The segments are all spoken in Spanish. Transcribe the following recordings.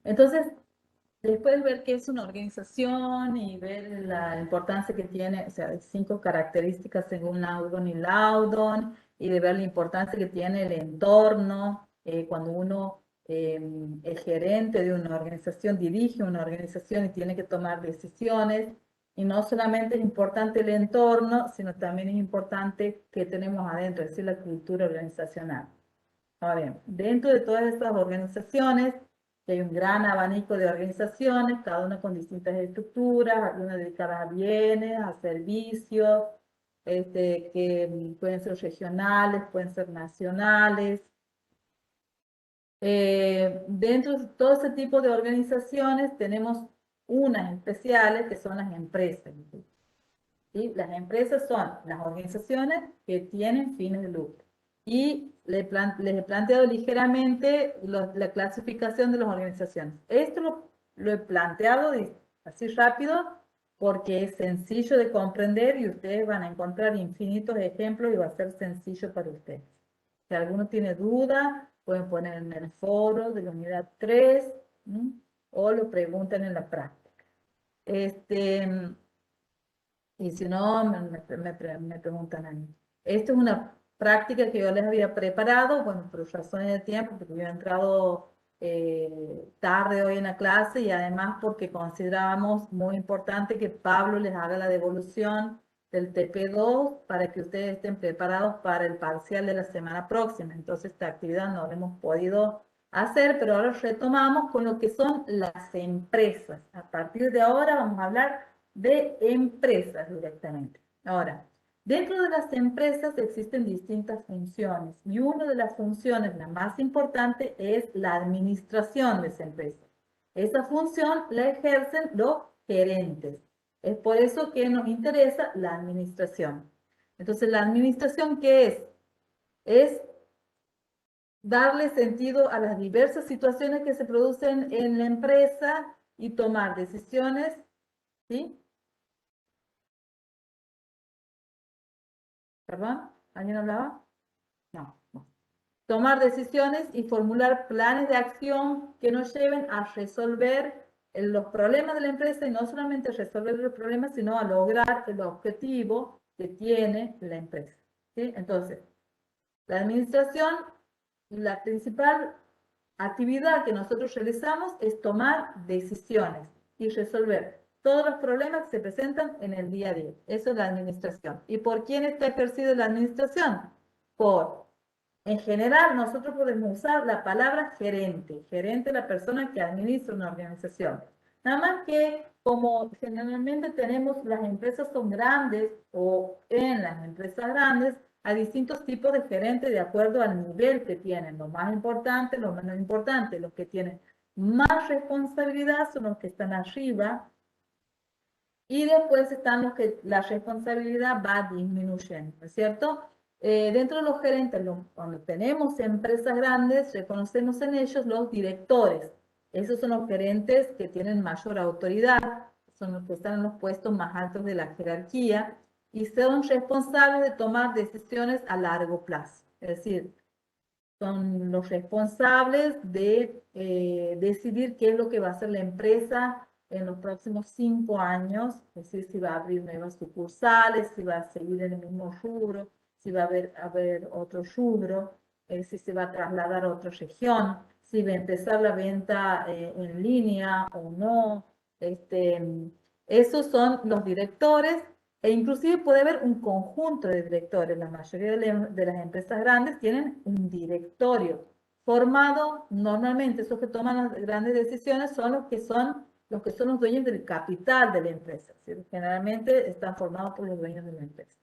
Entonces, después de ver qué es una organización y ver la importancia que tiene, o sea, 5 características según Loudon y Loudon, y de ver la importancia que tiene el entorno, cuando uno es gerente de una organización, dirige una organización y tiene que tomar decisiones, y no solamente es importante el entorno, sino también es importante qué tenemos adentro, es decir, la cultura organizacional. Ahora bien, dentro de todas estas organizaciones, que hay un gran abanico de organizaciones, cada una con distintas estructuras, algunas dedicadas a bienes, a servicios, que pueden ser regionales, pueden ser nacionales. Dentro de todo ese tipo de organizaciones tenemos unas especiales que son las empresas. ¿Sí? Las empresas son las organizaciones que tienen fines de lucro. Y les he planteado ligeramente la clasificación de las organizaciones. Esto lo he planteado así rápido porque es sencillo de comprender y ustedes van a encontrar infinitos ejemplos y va a ser sencillo para ustedes. Si alguno tiene duda, pueden poner en el foro de la unidad 3, ¿sí? O lo preguntan en la práctica. Y si no, me preguntan a mí. Esto es una práctica que yo les había preparado, bueno, por razones de tiempo, porque yo he entrado tarde hoy en la clase y además porque considerábamos muy importante que Pablo les haga la devolución del TP2 para que ustedes estén preparados para el parcial de la semana próxima. Entonces, esta actividad no la hemos podido hacer, pero ahora retomamos con lo que son las empresas. A partir de ahora vamos a hablar de empresas directamente. Ahora, dentro de las empresas existen distintas funciones y una de las funciones, la más importante, es la administración de esa empresa. Esa función la ejercen los gerentes. Es por eso que nos interesa la administración. Entonces, ¿la administración qué es? Es darle sentido a las diversas situaciones que se producen en la empresa y tomar decisiones, ¿sí? ¿Perdón? ¿Alguien hablaba? No, no. Tomar decisiones y formular planes de acción que nos lleven a resolver los problemas de la empresa y no solamente resolver los problemas, sino a lograr el objetivo que tiene la empresa. ¿Sí? Entonces, la administración, la principal actividad que nosotros realizamos es tomar decisiones y resolver todos los problemas que se presentan en el día a día. Eso es la administración. ¿Y por quién está ejercida la administración? Por, en general, nosotros podemos usar la palabra gerente. Gerente es la persona que administra una organización. Nada más que como generalmente tenemos, las empresas son grandes o en las empresas grandes, a distintos tipos de gerentes de acuerdo al nivel que tienen, lo más importante, lo menos importante. Los que tienen más responsabilidad son los que están arriba y después están los que la responsabilidad va disminuyendo, ¿no es cierto? Dentro de los gerentes, cuando tenemos empresas grandes, reconocemos en ellos los directores. Esos son los gerentes que tienen mayor autoridad, son los que están en los puestos más altos de la jerarquía y son responsables de tomar decisiones a largo plazo. Es decir, son los responsables de decidir qué es lo que va a hacer la empresa en los próximos 5 años, es decir, si va a abrir nuevas sucursales, si va a seguir en el mismo rubro, si va a haber otro rubro, si se va a trasladar a otra región, si va a empezar la venta en línea o no. Esos son los directores e inclusive puede haber un conjunto de directores. La mayoría de las empresas grandes tienen un directorio formado normalmente, esos que toman las grandes decisiones son los que son los dueños del capital de la empresa. ¿Sí? Generalmente están formados por los dueños de la empresa.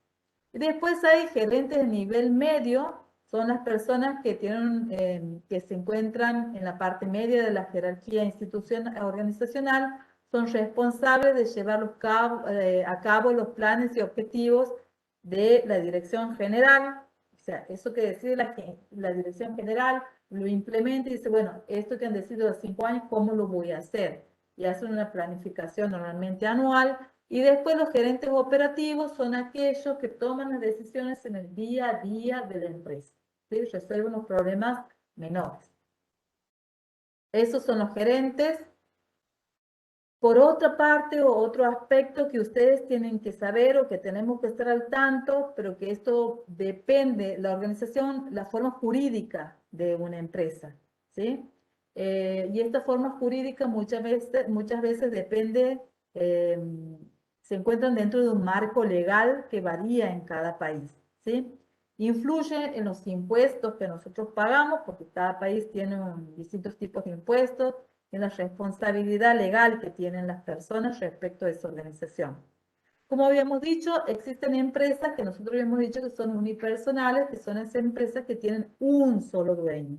Y después hay gerentes de nivel medio, son las personas que que se encuentran en la parte media de la jerarquía organizacional, son responsables de llevar a cabo los planes y objetivos de la dirección general. O sea, eso que decide la dirección general lo implementa y dice, bueno, esto que han decidido los 5 años, ¿cómo lo voy a hacer? Y hacen una planificación normalmente anual. Y después los gerentes operativos son aquellos que toman las decisiones en el día a día de la empresa. ¿Sí? Resuelven los problemas menores. Esos son los gerentes. Por otra parte, o otro aspecto que ustedes tienen que saber o que tenemos que estar al tanto, pero que esto depende, la organización, la forma jurídica de una empresa, ¿sí? Y esta forma jurídica muchas veces depende, eh, se encuentran dentro de un marco legal que varía en cada país, ¿sí? Influye en los impuestos que nosotros pagamos, porque cada país tiene distintos tipos de impuestos, en la responsabilidad legal que tienen las personas respecto de su organización. Como habíamos dicho, existen empresas que nosotros habíamos dicho que son unipersonales, que son esas empresas que tienen un solo dueño.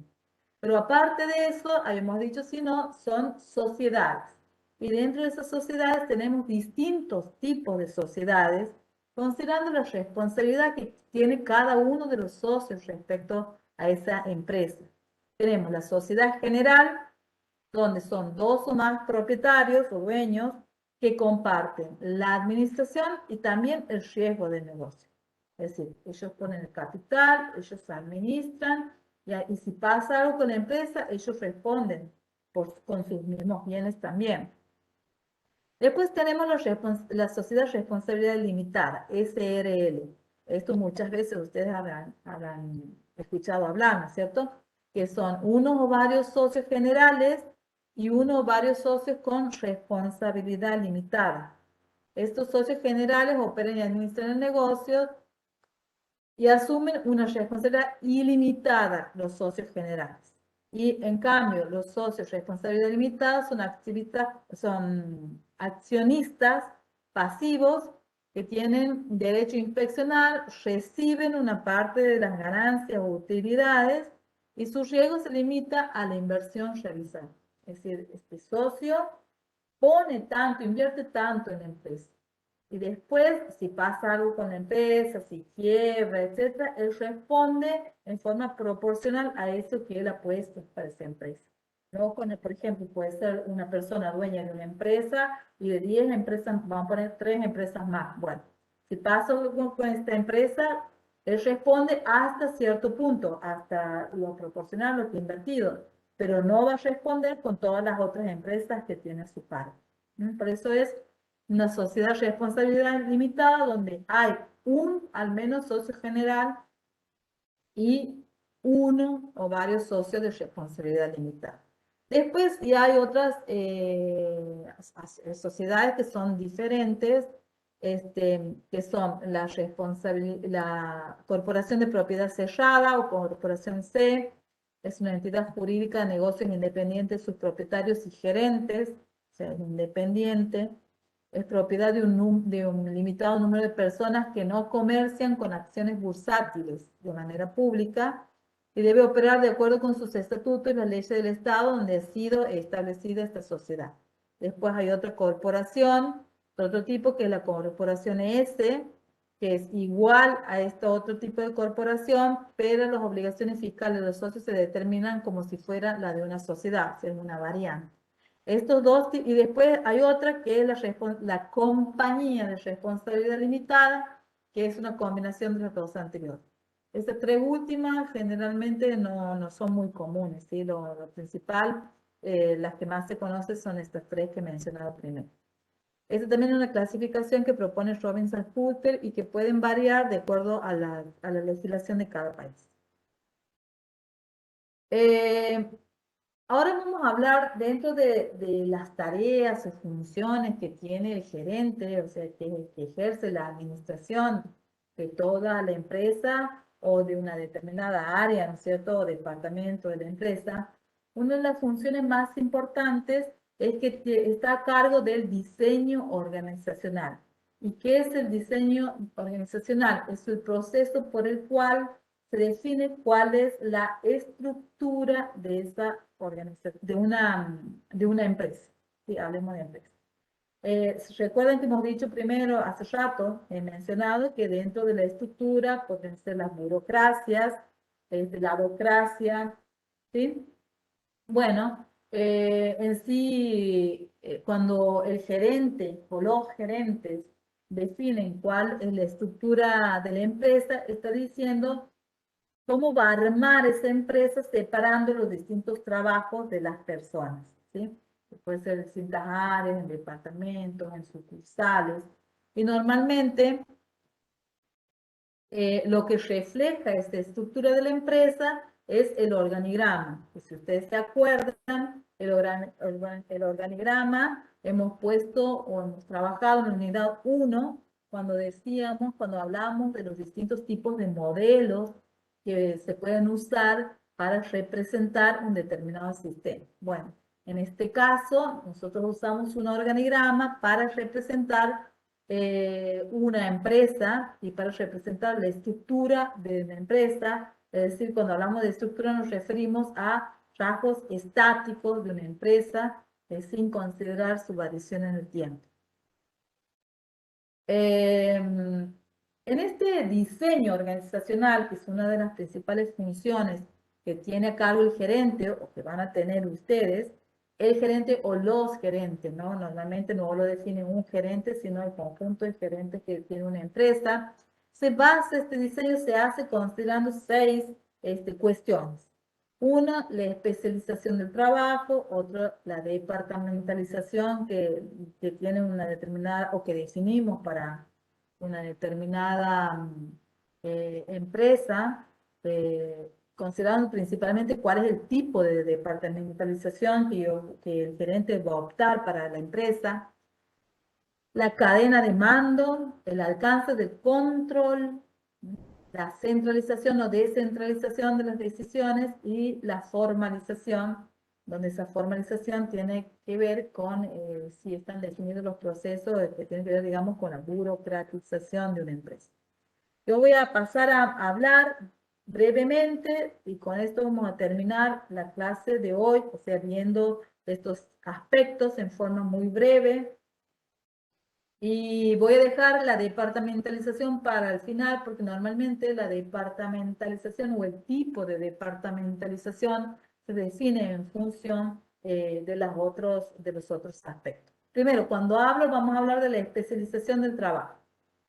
Pero aparte de eso, habíamos dicho, si no, son sociedades. Y dentro de esas sociedades tenemos distintos tipos de sociedades, considerando la responsabilidad que tiene cada uno de los socios respecto a esa empresa. Tenemos la sociedad general, donde son dos o más propietarios o dueños que comparten la administración y también el riesgo del negocio. Es decir, ellos ponen el capital, ellos administran, y si pasa algo con la empresa, ellos responden con sus mismos bienes también. Después tenemos la Sociedad Responsabilidad Limitada, SRL. Esto muchas veces ustedes habrán escuchado hablar, ¿no es cierto? Que son unos o varios socios generales y uno o varios socios con responsabilidad limitada. Estos socios generales operan y administran el negocio y asumen una responsabilidad ilimitada los socios generales. Y en cambio, los socios responsabilidad limitada son accionistas pasivos que tienen derecho a inspeccionar, reciben una parte de las ganancias o utilidades y su riesgo se limita a la inversión realizada. Es decir, este socio pone tanto, invierte tanto en la empresa. Y después, si pasa algo con la empresa, si quiebra, etcétera, él responde en forma proporcional a eso que él ha puesto para esa empresa. ¿No? Por ejemplo, puede ser una persona dueña de una empresa y de 10 empresas, vamos a poner 3 empresas más. Bueno, si pasa algo con esta empresa, él responde hasta cierto punto, hasta lo proporcional, lo que ha invertido, pero no va a responder con todas las otras empresas que tiene a su cargo. Por eso es una sociedad de responsabilidad limitada donde hay al menos socio general y uno o varios socios de responsabilidad limitada. Después ya hay otras sociedades que son diferentes, que son la Corporación de Propiedad Cerrada o Corporación C, es una entidad jurídica de negocios independientes, sus propietarios y gerentes, o sea, es independiente. Es propiedad de un limitado número de personas que no comercian con acciones bursátiles de manera pública y debe operar de acuerdo con sus estatutos y las leyes del Estado donde ha sido establecida esta sociedad. Después hay otra corporación de otro tipo que es la corporación S, que es igual a este otro tipo de corporación, pero las obligaciones fiscales de los socios se determinan como si fuera la de una sociedad, es una variante. Estos dos, y después hay otra que es la compañía de responsabilidad limitada, que es una combinación de las dos anteriores. Estas tres últimas generalmente no son muy comunes, ¿sí? Lo principal, las que más se conocen son estas tres que he mencionado primero. Esta también es una clasificación que propone Robinson-Hutter y que pueden variar de acuerdo a la legislación de cada país. Ahora vamos a hablar dentro de las tareas o funciones que tiene el gerente, o sea, que ejerce la administración de toda la empresa o de una determinada área, ¿no es cierto?, o departamento de la empresa. Una de las funciones más importantes es que está a cargo del diseño organizacional. ¿Y qué es el diseño organizacional? Es el proceso por el cual se define cuál es la estructura de esa organización, de una empresa. Sí, hablemos de empresa. Recuerden que hemos dicho primero, hace rato, he mencionado que dentro de la estructura pueden ser las burocracias, la burocracia, ¿sí? Bueno, en sí, cuando el gerente o los gerentes definen cuál es la estructura de la empresa, está diciendo cómo va a armar esa empresa separando los distintos trabajos de las personas, ¿sí? Puede ser en distintas áreas, en departamentos, en sucursales. Y normalmente lo que refleja esta estructura de la empresa es el organigrama. Y si ustedes se acuerdan, el organigrama hemos puesto o hemos trabajado en la unidad 1 cuando hablábamos de los distintos tipos de modelos que se pueden usar para representar un determinado sistema. Bueno, en este caso, nosotros usamos un organigrama para representar una empresa y para representar la estructura de la empresa. Es decir, cuando hablamos de estructura nos referimos a rasgos estáticos de una empresa sin considerar su variación en el tiempo. En este diseño organizacional, que es una de las principales funciones que tiene a cargo el gerente o que van a tener ustedes, el gerente o los gerentes, ¿no? Normalmente no lo define un gerente, sino el conjunto de gerentes que tiene una empresa. Este diseño se hace considerando 6 cuestiones. Una, la especialización del trabajo; otra, la departamentalización que tiene una determinada, o que definimos para una determinada empresa, considerando principalmente cuál es el tipo de departamentalización que el gerente va a optar para la empresa; la cadena de mando, el alcance del control, la centralización o descentralización de las decisiones; y la formalización, donde esa formalización tiene que ver con si están definidos los procesos que tienen que ver, digamos, con la burocratización de una empresa. Yo voy a pasar a hablar brevemente y con esto vamos a terminar la clase de hoy, o sea, viendo estos aspectos en forma muy breve. Y voy a dejar la departamentalización para el final, porque normalmente la departamentalización o el tipo de departamentalización se define en función de los otros aspectos. Primero, cuando hablo, vamos a hablar de la especialización del trabajo.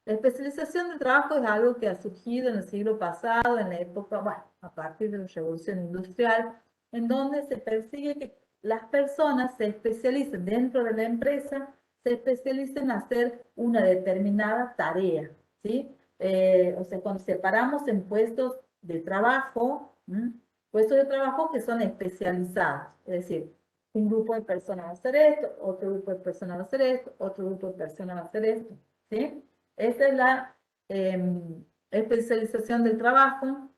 La especialización del trabajo es algo que ha surgido en el siglo pasado, en la época, bueno, a partir de la revolución industrial, en donde se persigue que las personas se especialicen dentro de la empresa, se especialicen en hacer una determinada tarea, ¿sí? O sea, cuando separamos en puestos de trabajo, puestos de trabajo que son especializados, es decir, un grupo de personas va a hacer esto, otro grupo de personas va a hacer esto, otro grupo de personas va a hacer esto, ¿sí? Esa es la especialización del trabajo.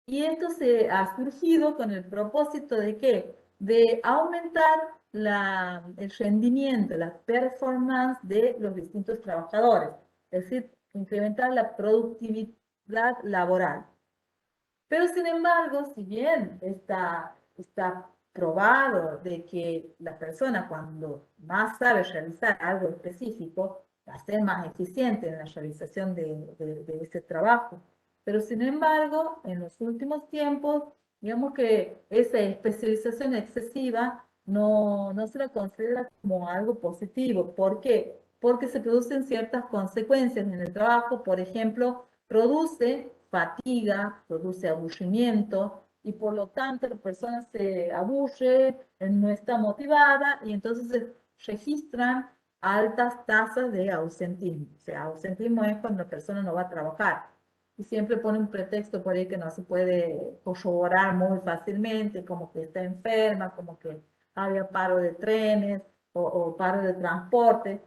Y esto se ha surgido con el propósito de ¿qué? De aumentar el rendimiento, la performance de los distintos trabajadores, es decir, incrementar la productividad laboral. Pero sin embargo, si bien está probado de que la persona cuando más sabe realizar algo específico, va a ser más eficiente en la realización de ese trabajo. Pero sin embargo, en los últimos tiempos, digamos que esa especialización excesiva no se la considera como algo positivo. ¿Por qué? Porque se producen ciertas consecuencias en el trabajo. Por ejemplo, produce fatiga, produce aburrimiento, y por lo tanto la persona se aburre, no está motivada, y entonces se registran altas tasas de ausentismo. O sea, ausentismo es cuando la persona no va a trabajar y siempre pone un pretexto por ahí que no se puede corroborar muy fácilmente, como que está enferma, como que había paro de trenes o paro de transporte.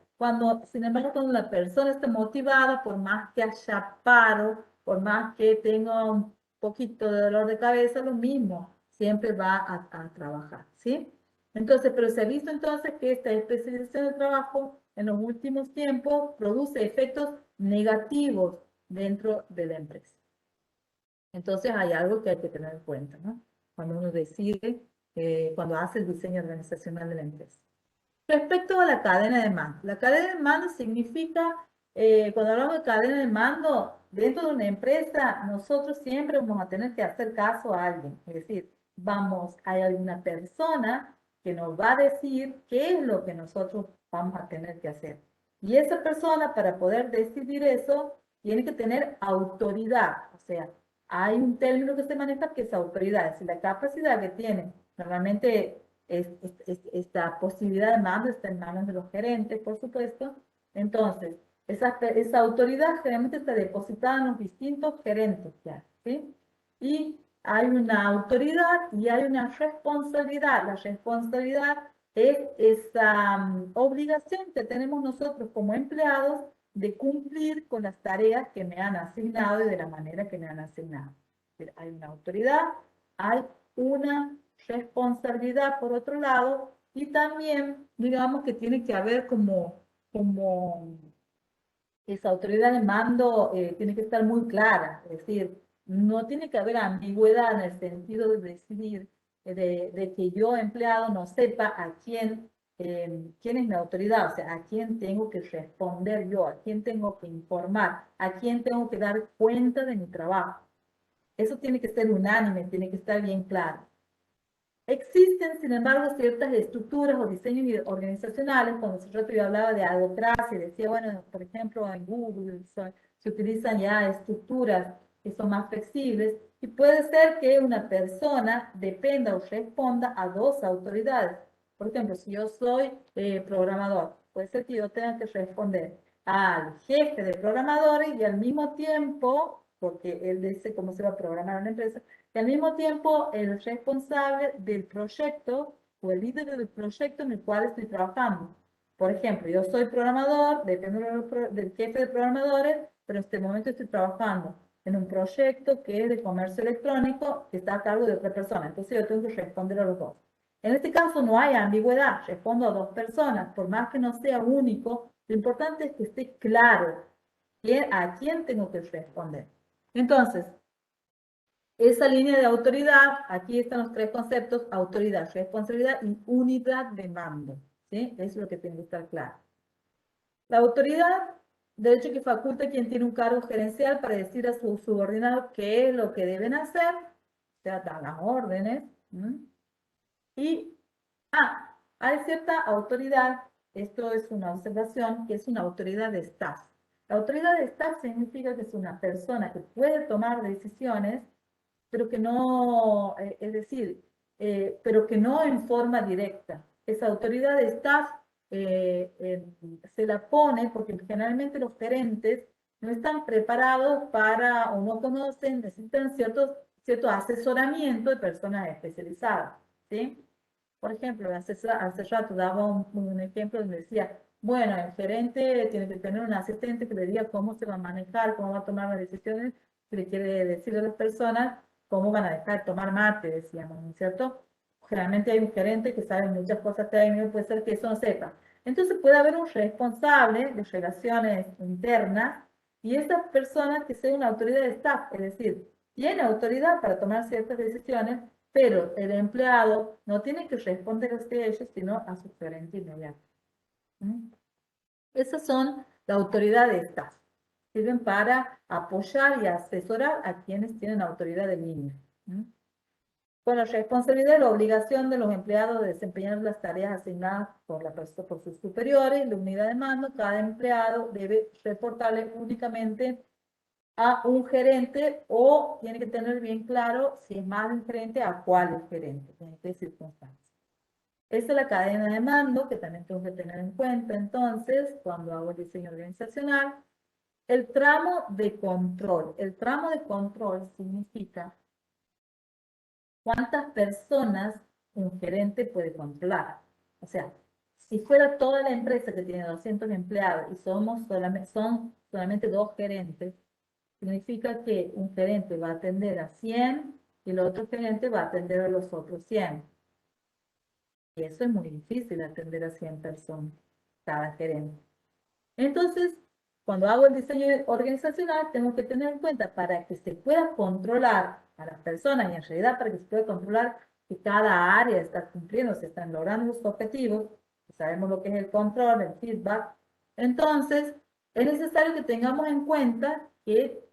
Sin embargo, cuando la persona está motivada, por más que haya paro, por más que tenga un poquito de dolor de cabeza, lo mismo, siempre va a trabajar, ¿sí? Entonces, pero se ha visto entonces que esta especialización del trabajo en los últimos tiempos produce efectos negativos dentro de la empresa. Entonces hay algo que hay que tener en cuenta, ¿no? Cuando uno decide, cuando hace el diseño organizacional de la empresa. Respecto a la cadena de mando. La cadena de mando significa, cuando hablamos de cadena de mando, dentro de una empresa, nosotros siempre vamos a tener que hacer caso a alguien. Es decir, hay alguna persona que nos va a decir qué es lo que nosotros vamos a tener que hacer. Y esa persona, para poder decidir eso, tiene que tener autoridad. O sea, hay un término que se maneja que es autoridad, es decir, la capacidad que tiene. Normalmente esta posibilidad de mando está en manos de los gerentes, por supuesto. Entonces, esa autoridad generalmente está depositada en los distintos gerentes ya, ¿sí? Y hay una autoridad y hay una responsabilidad. La responsabilidad es esa obligación que tenemos nosotros como empleados de cumplir con las tareas que me han asignado y de la manera que me han asignado. Hay una autoridad, hay una responsabilidad por otro lado, y también, digamos que tiene que haber como esa autoridad de mando tiene que estar muy clara, es decir, no tiene que haber ambigüedad en el sentido de decidir, de que yo, empleado, no sepa quién es mi autoridad, o sea, a quién tengo que responder yo, a quién tengo que informar, a quién tengo que dar cuenta de mi trabajo. Eso tiene que ser unánime, tiene que estar bien claro. Existen, sin embargo, ciertas estructuras o diseños organizacionales. Cuando yo hablaba de adocracia, decía, bueno, por ejemplo, en Google se utilizan ya estructuras que son más flexibles, y puede ser que una persona dependa o responda a dos autoridades. Por ejemplo, si yo soy programador, puede ser que yo tenga que responder al jefe de programadores y al mismo tiempo, porque él dice cómo se va a programar una empresa, y al mismo tiempo el responsable del proyecto o el líder del proyecto en el cual estoy trabajando. Por ejemplo, yo soy programador, dependo del jefe de programadores, pero en este momento estoy trabajando en un proyecto que es de comercio electrónico que está a cargo de otra persona. Entonces yo tengo que responder a los dos. En este caso no hay ambigüedad, respondo a dos personas, por más que no sea único, lo importante es que esté claro a quién tengo que responder. Entonces, esa línea de autoridad, aquí están los tres conceptos: autoridad, responsabilidad y unidad de mando. ¿Sí? Eso es lo que tiene que estar claro. La autoridad, de hecho, que faculta a quien tiene un cargo gerencial para decir a sus subordinados qué es lo que deben hacer, o sea, dar las órdenes. Y hay cierta autoridad, esto es una observación, que es una autoridad de staff. La autoridad de staff significa que es una persona que puede tomar decisiones, pero que no, es decir, pero que no en forma directa. Esa autoridad de staff se la pone porque generalmente los gerentes no están preparados para o no conocen, necesitan cierto asesoramiento de personas especializadas, ¿sí? Por ejemplo, hace rato daba un ejemplo donde decía, bueno, el gerente tiene que tener un asistente que le diga cómo se va a manejar, cómo va a tomar las decisiones, que le quiere decir a las personas cómo van a dejar de tomar mate, decíamos, ¿no es cierto? Generalmente hay un gerente que sabe muchas cosas técnicas, puede ser que eso no sepa. Entonces puede haber un responsable de relaciones internas, y esta persona que sea una autoridad de staff, es decir, tiene autoridad para tomar ciertas decisiones, pero el empleado no tiene que responder a ellos, sino a su gerente inmediato. Esas son la autoridad de staff. Sirven para apoyar y asesorar a quienes tienen autoridad de línea. Con la responsabilidad y la obligación de los empleados de desempeñar las tareas asignadas por sus superiores, la unidad de mando, cada empleado debe reportarle únicamente a un gerente, o tiene que tener bien claro, si es más de un gerente, a cuál es gerente, en qué circunstancias. Esta es la cadena de mando que también tengo que tener en cuenta entonces cuando hago el diseño organizacional. El tramo de control. El tramo de control significa cuántas personas un gerente puede controlar. O sea, si fuera toda la empresa que tiene 200 empleados y son solamente dos gerentes, significa que un gerente va a atender a 100 y el otro gerente va a atender a los otros 100. Y eso es muy difícil, atender a 100 personas, cada gerente. Entonces, cuando hago el diseño organizacional, tengo que tener en cuenta, para que se pueda controlar a las personas, y en realidad para que se pueda controlar que cada área está cumpliendo, se están logrando los objetivos, sabemos lo que es el control, el feedback. Entonces, es necesario que tengamos en cuenta que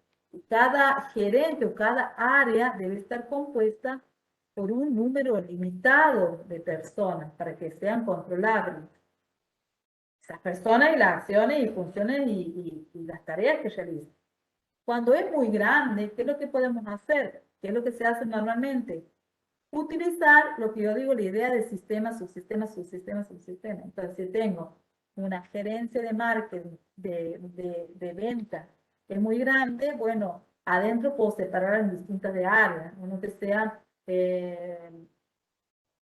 cada gerente o cada área debe estar compuesta por un número limitado de personas para que sean controlables. Esas personas y las acciones y funciones y las tareas que realizan. Cuando es muy grande, ¿qué es lo que podemos hacer? ¿Qué es lo que se hace normalmente? Utilizar lo que yo digo, la idea de sistema, subsistema, subsistema, subsistema. Entonces, si tengo una gerencia de marketing, de venta, que es muy grande, bueno, adentro puedo separar en distintas de áreas. Uno que sea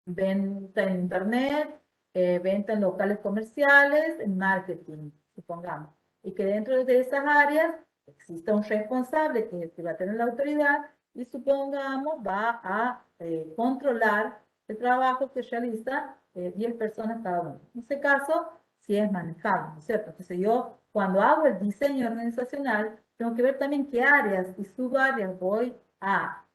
venta en internet, venta en locales comerciales, en marketing, supongamos. Y que dentro de esas áreas exista un responsable que es el que va a tener la autoridad y supongamos va a controlar el trabajo que realiza 10 personas cada uno. En este caso, sí es manejable, ¿no es cierto? Entonces yo, cuando hago el diseño organizacional, tengo que ver también qué áreas y subáreas voy a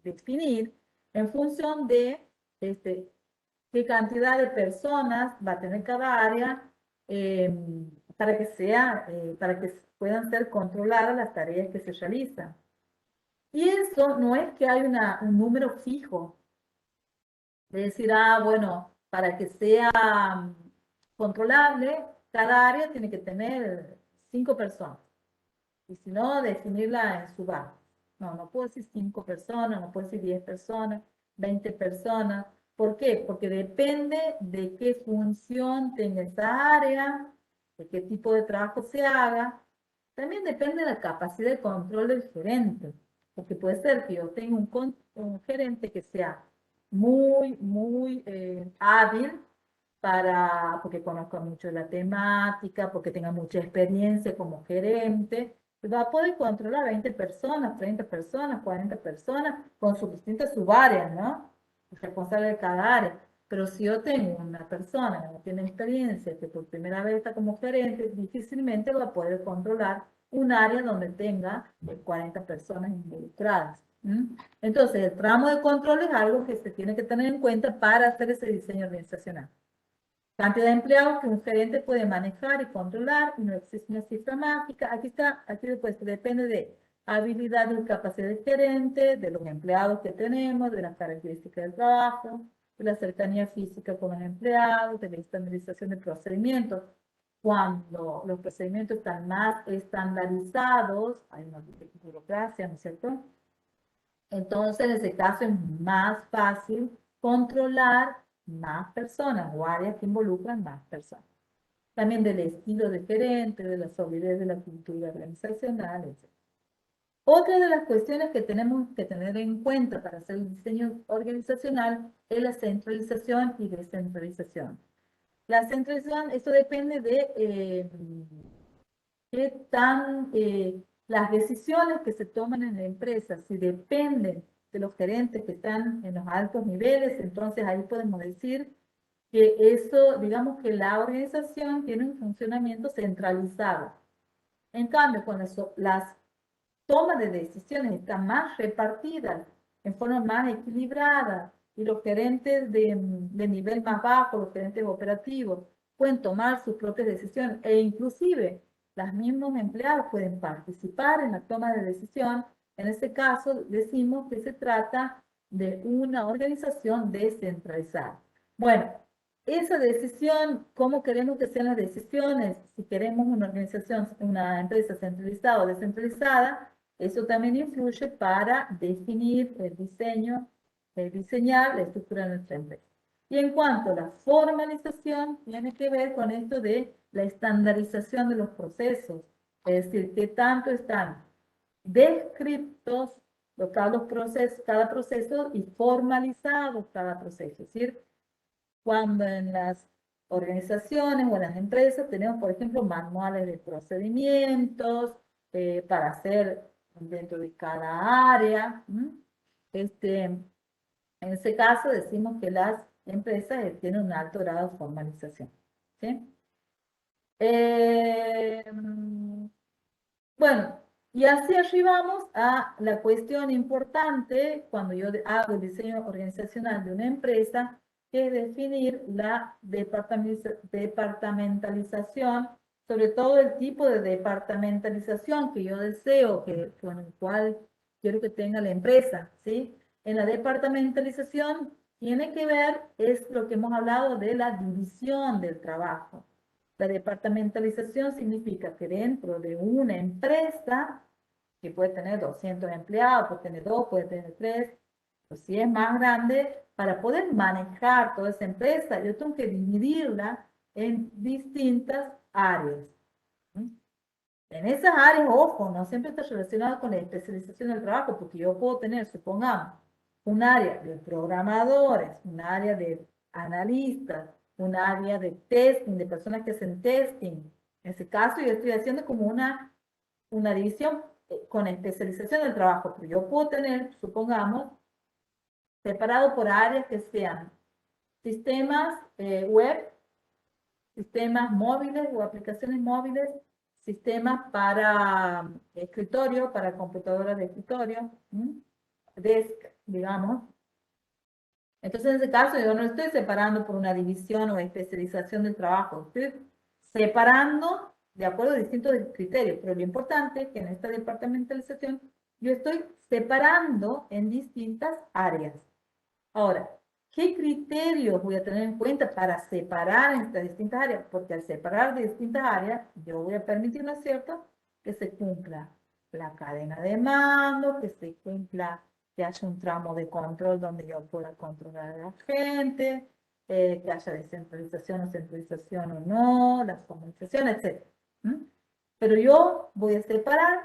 definir en función de qué cantidad de personas va a tener cada área eh, para que puedan ser controladas las tareas que se realizan. Y eso no es que hay un número fijo, de decir, bueno, para que sea controlable, cada área tiene que tener 5 personas. Y si no, definirla en su barrio. No, no puedo decir 5 personas, no puedo decir 10 personas, 20 personas. ¿Por qué? Porque depende de qué función tenga esa área, de qué tipo de trabajo se haga. También depende de la capacidad de control del gerente. Porque puede ser que yo tenga un gerente que sea muy hábil porque conozca mucho la temática, porque tenga mucha experiencia como gerente, va a poder controlar 20 personas, 30 personas, 40 personas con sus distintas subáreas, ¿no? Responsable de cada área. Pero si yo tengo una persona que no tiene experiencia, que por primera vez está como gerente, difícilmente va a poder controlar un área donde tenga 40 personas involucradas. Entonces, el tramo de control es algo que se tiene que tener en cuenta para hacer ese diseño organizacional. Cantidad de empleados que un gerente puede manejar y controlar, y no existe una cifra mágica. Aquí después depende de habilidad y capacidad del gerente, de los empleados que tenemos, de las características del trabajo, de la cercanía física con los empleados, de la estandarización de procedimientos. Cuando los procedimientos están más estandarizados, hay una burocracia, ¿no es cierto? Entonces, en ese caso es más fácil controlar más personas o áreas que involucran más personas. También del estilo diferente, de la solidez de la cultura organizacional, etc. Otra de las cuestiones que tenemos que tener en cuenta para hacer el diseño organizacional es la centralización y descentralización. La centralización, esto depende de qué tan las decisiones que se toman en la empresa, si dependen de los gerentes que están en los altos niveles, entonces ahí podemos decir que eso, digamos que la organización tiene un funcionamiento centralizado. En cambio, cuando las tomas de decisiones están más repartidas, en forma más equilibrada, y los gerentes de nivel más bajo, los gerentes operativos, pueden tomar sus propias decisiones e inclusive los mismos empleados pueden participar en la toma de decisión. En este caso, decimos que se trata de una organización descentralizada. Bueno, esa decisión, ¿cómo queremos que sean las decisiones? Si queremos una organización, una empresa centralizada o descentralizada, eso también influye para definir el diseño, diseñar la estructura de nuestra empresa. Y en cuanto a la formalización, tiene que ver con esto de la estandarización de los procesos, es decir, qué tanto están descritos cada proceso y formalizados cada proceso. Es decir, cuando en las organizaciones o en las empresas tenemos, por ejemplo, manuales de procedimientos para hacer dentro de cada área. En ese caso decimos que las empresas tienen un alto grado de formalización. ¿Sí? Bueno, y así arribamos a la cuestión importante cuando yo hago el diseño organizacional de una empresa, que es definir la departamentalización, sobre todo el tipo de departamentalización que yo deseo, con el cual quiero que tenga la empresa, ¿sí? En la departamentalización tiene que ver, es lo que hemos hablado de la división del trabajo. La departamentalización significa que dentro de una empresa, que puede tener 200 empleados, puede tener 2, puede tener 3, pues si es más grande, para poder manejar toda esa empresa, yo tengo que dividirla en distintas áreas. En esas áreas, ojo, no siempre está relacionado con la especialización del trabajo, porque yo puedo tener, supongamos, un área de programadores, un área de analistas, un área de testing, de personas que hacen testing. En ese caso, yo estoy haciendo como una división con especialización del trabajo, pero yo puedo tener, supongamos, separado por áreas que sean sistemas web, sistemas móviles o aplicaciones móviles, sistemas para escritorio, para computadoras de escritorio, desk, digamos. Entonces, en ese caso, yo no estoy separando por una división o especialización del trabajo, estoy separando de acuerdo a distintos criterios, pero lo importante es que en esta departamentalización yo estoy separando en distintas áreas. Ahora, ¿qué criterios voy a tener en cuenta para separar en estas distintas áreas? Porque al separar de distintas áreas, yo voy a permitir, ¿no es cierto?, que se cumpla la cadena de mando, que se cumpla, que haya un tramo de control donde yo pueda controlar a la gente, que haya descentralización o centralización o no, las comunicaciones, etc. Pero yo voy a separar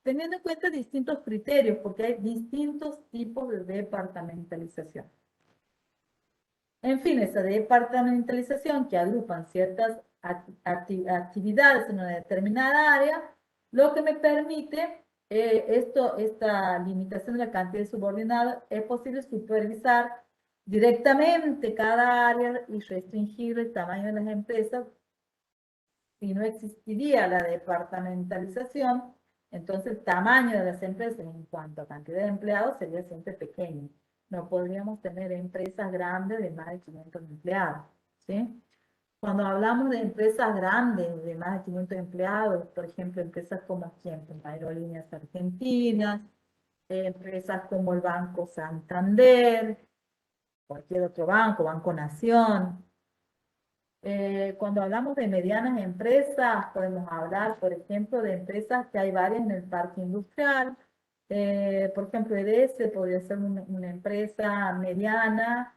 teniendo en cuenta distintos criterios, porque hay distintos tipos de departamentalización. En fin, esa departamentalización que agrupan ciertas actividades en una determinada área, lo que me permite, esta limitación de la cantidad de subordinados, es posible supervisar directamente cada área y restringir el tamaño de las empresas. Si no existiría la departamentalización, entonces el tamaño de las empresas en cuanto a cantidad de empleados sería siempre pequeño. No podríamos tener empresas grandes de más de 500 empleados, ¿sí? Cuando hablamos de empresas grandes de más de 500 empleados, por ejemplo, empresas como Aerolíneas Argentinas, empresas como el Banco Santander, cualquier otro banco, Banco Nación. Cuando hablamos de medianas empresas, podemos hablar, por ejemplo, de empresas que hay varias en el parque industrial. Por ejemplo, EDS podría ser una empresa mediana,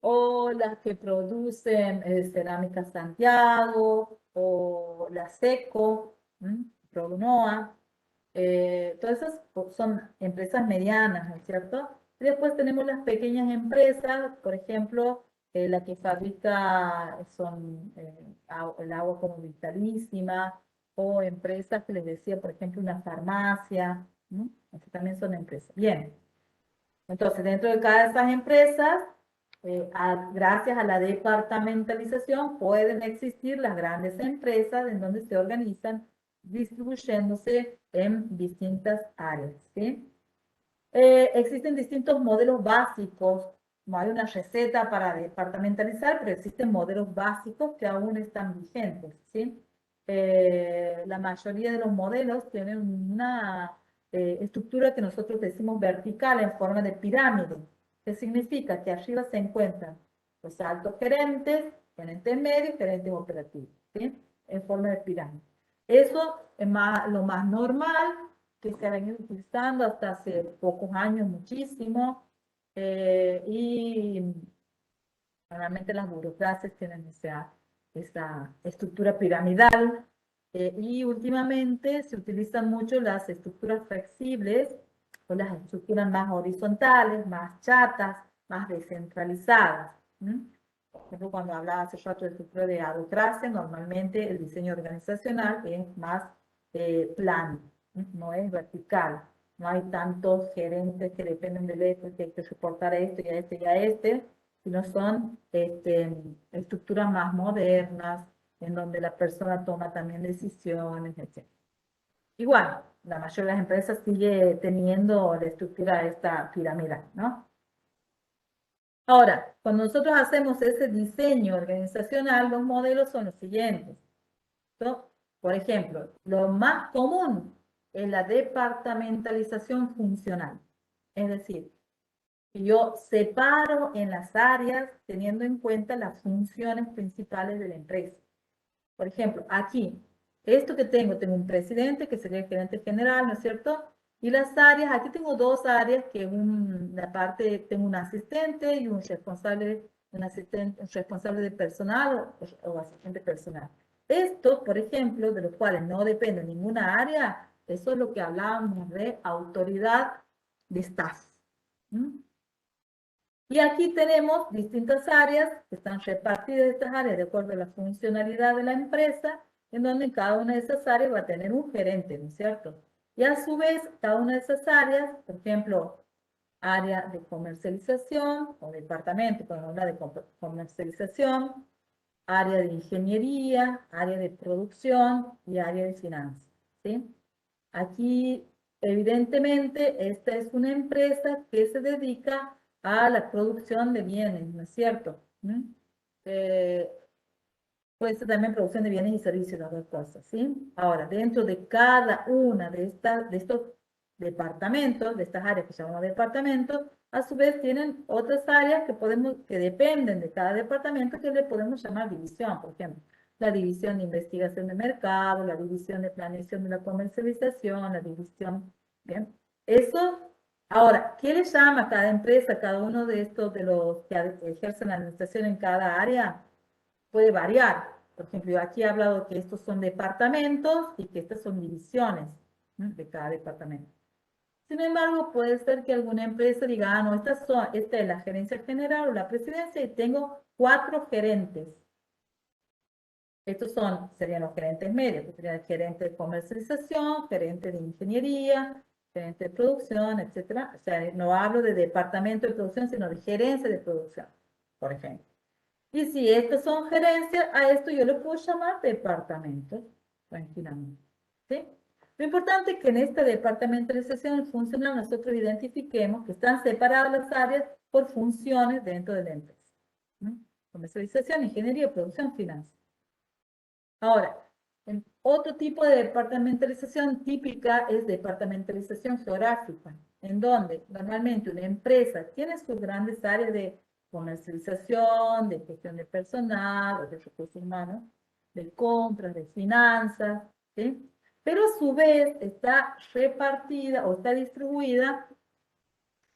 o las que producen Cerámica Santiago, o la SECO, Produnoa. Todas esas son empresas medianas, ¿no es cierto? Y después tenemos las pequeñas empresas, por ejemplo, la que fabrica el agua como Vitalísima, o empresas que les decía, por ejemplo, una farmacia, ¿no? Estas también son empresas. Bien, entonces dentro de cada de esas empresas, gracias a la departamentalización, pueden existir las grandes empresas en donde se organizan distribuyéndose en distintas áreas, ¿sí? Existen distintos modelos básicos, no hay una receta para departamentalizar, pero existen modelos básicos que aún están vigentes, ¿sí? La mayoría de los modelos tienen una estructura que nosotros decimos vertical en forma de pirámide, que significa que arriba se encuentran los altos gerentes, gerentes medios, gerentes operativos, ¿sí? En forma de pirámide. Eso es lo más normal, que se ha venido utilizando hasta hace pocos años muchísimo, y normalmente las burocracias tienen esa estructura piramidal, y últimamente se utilizan mucho las estructuras flexibles o las estructuras más horizontales, más chatas, más descentralizadas. Por ejemplo, cuando hablaba hace rato de estructura de autocracia, normalmente el diseño organizacional es más plano, no es vertical. No hay tantos gerentes que dependen del esto, que hay que soportar a esto y a este y a este, sino son estructuras más modernas, en donde la persona toma también decisiones, etc. Igual, la mayoría de las empresas sigue teniendo la estructura esta piramidal, ¿no? Ahora, cuando nosotros hacemos ese diseño organizacional, los modelos son los siguientes. ¿No? Por ejemplo, lo más común es la departamentalización funcional. Es decir, Y yo separo en las áreas teniendo en cuenta las funciones principales de la empresa. Por ejemplo, aquí, esto que tengo un presidente que sería el gerente general, ¿no es cierto? Y las áreas, aquí tengo dos áreas, que una parte tengo un asistente y un responsable, un responsable de personal o asistente personal. Esto, por ejemplo, de los cuales no depende ninguna área, eso es lo que hablábamos de autoridad de staff. ¿Mm? Y aquí tenemos distintas áreas que están repartidas, estas áreas de acuerdo a la funcionalidad de la empresa, en donde cada una de esas áreas va a tener un gerente, ¿no es cierto? Y a su vez, cada una de esas áreas, por ejemplo, área de comercialización o departamento, cuando habla de comercialización, área de ingeniería, área de producción y área de finanzas, ¿sí? Aquí, evidentemente, esta es una empresa que se dedica a la producción de bienes, ¿no es cierto? ¿Mm? Eh, Puede ser también producción de bienes y servicios, las dos cosas, ¿sí? Ahora, dentro de cada una de estos departamentos, de estas áreas que se llaman departamentos, a su vez tienen otras áreas que dependen de cada departamento que le podemos llamar división, por ejemplo, la división de investigación de mercado, la división de planeación de la comercialización, la división, ¿bien? Eso, ahora, ¿qué le llama a cada empresa, cada uno de estos de los que ejercen la administración en cada área? Puede variar. Por ejemplo, yo aquí he hablado que estos son departamentos y que estas son divisiones, ¿no?, de cada departamento. Sin embargo, puede ser que alguna empresa diga, ah, no, esta es la gerencia general o la presidencia y tengo 4 gerentes. Estos serían los gerentes medios, que serían el gerente de comercialización, gerente de ingeniería, gerente de producción, etcétera. O sea, no hablo de departamento de producción, sino de gerencia de producción, por ejemplo. Y si estos son gerencias, a esto yo le puedo llamar departamento, tranquilamente. ¿Sí? Lo importante es que en esta departamentalización funcional nosotros identifiquemos que están separadas las áreas por funciones dentro de la empresa. ¿No? Comercialización, ingeniería, producción, finanzas. Ahora, otro tipo de departamentalización típica es departamentalización geográfica, en donde normalmente una empresa tiene sus grandes áreas de comercialización, de gestión de personal, o de recursos humanos, de compras, de finanzas, ¿sí? Pero a su vez está repartida o está distribuida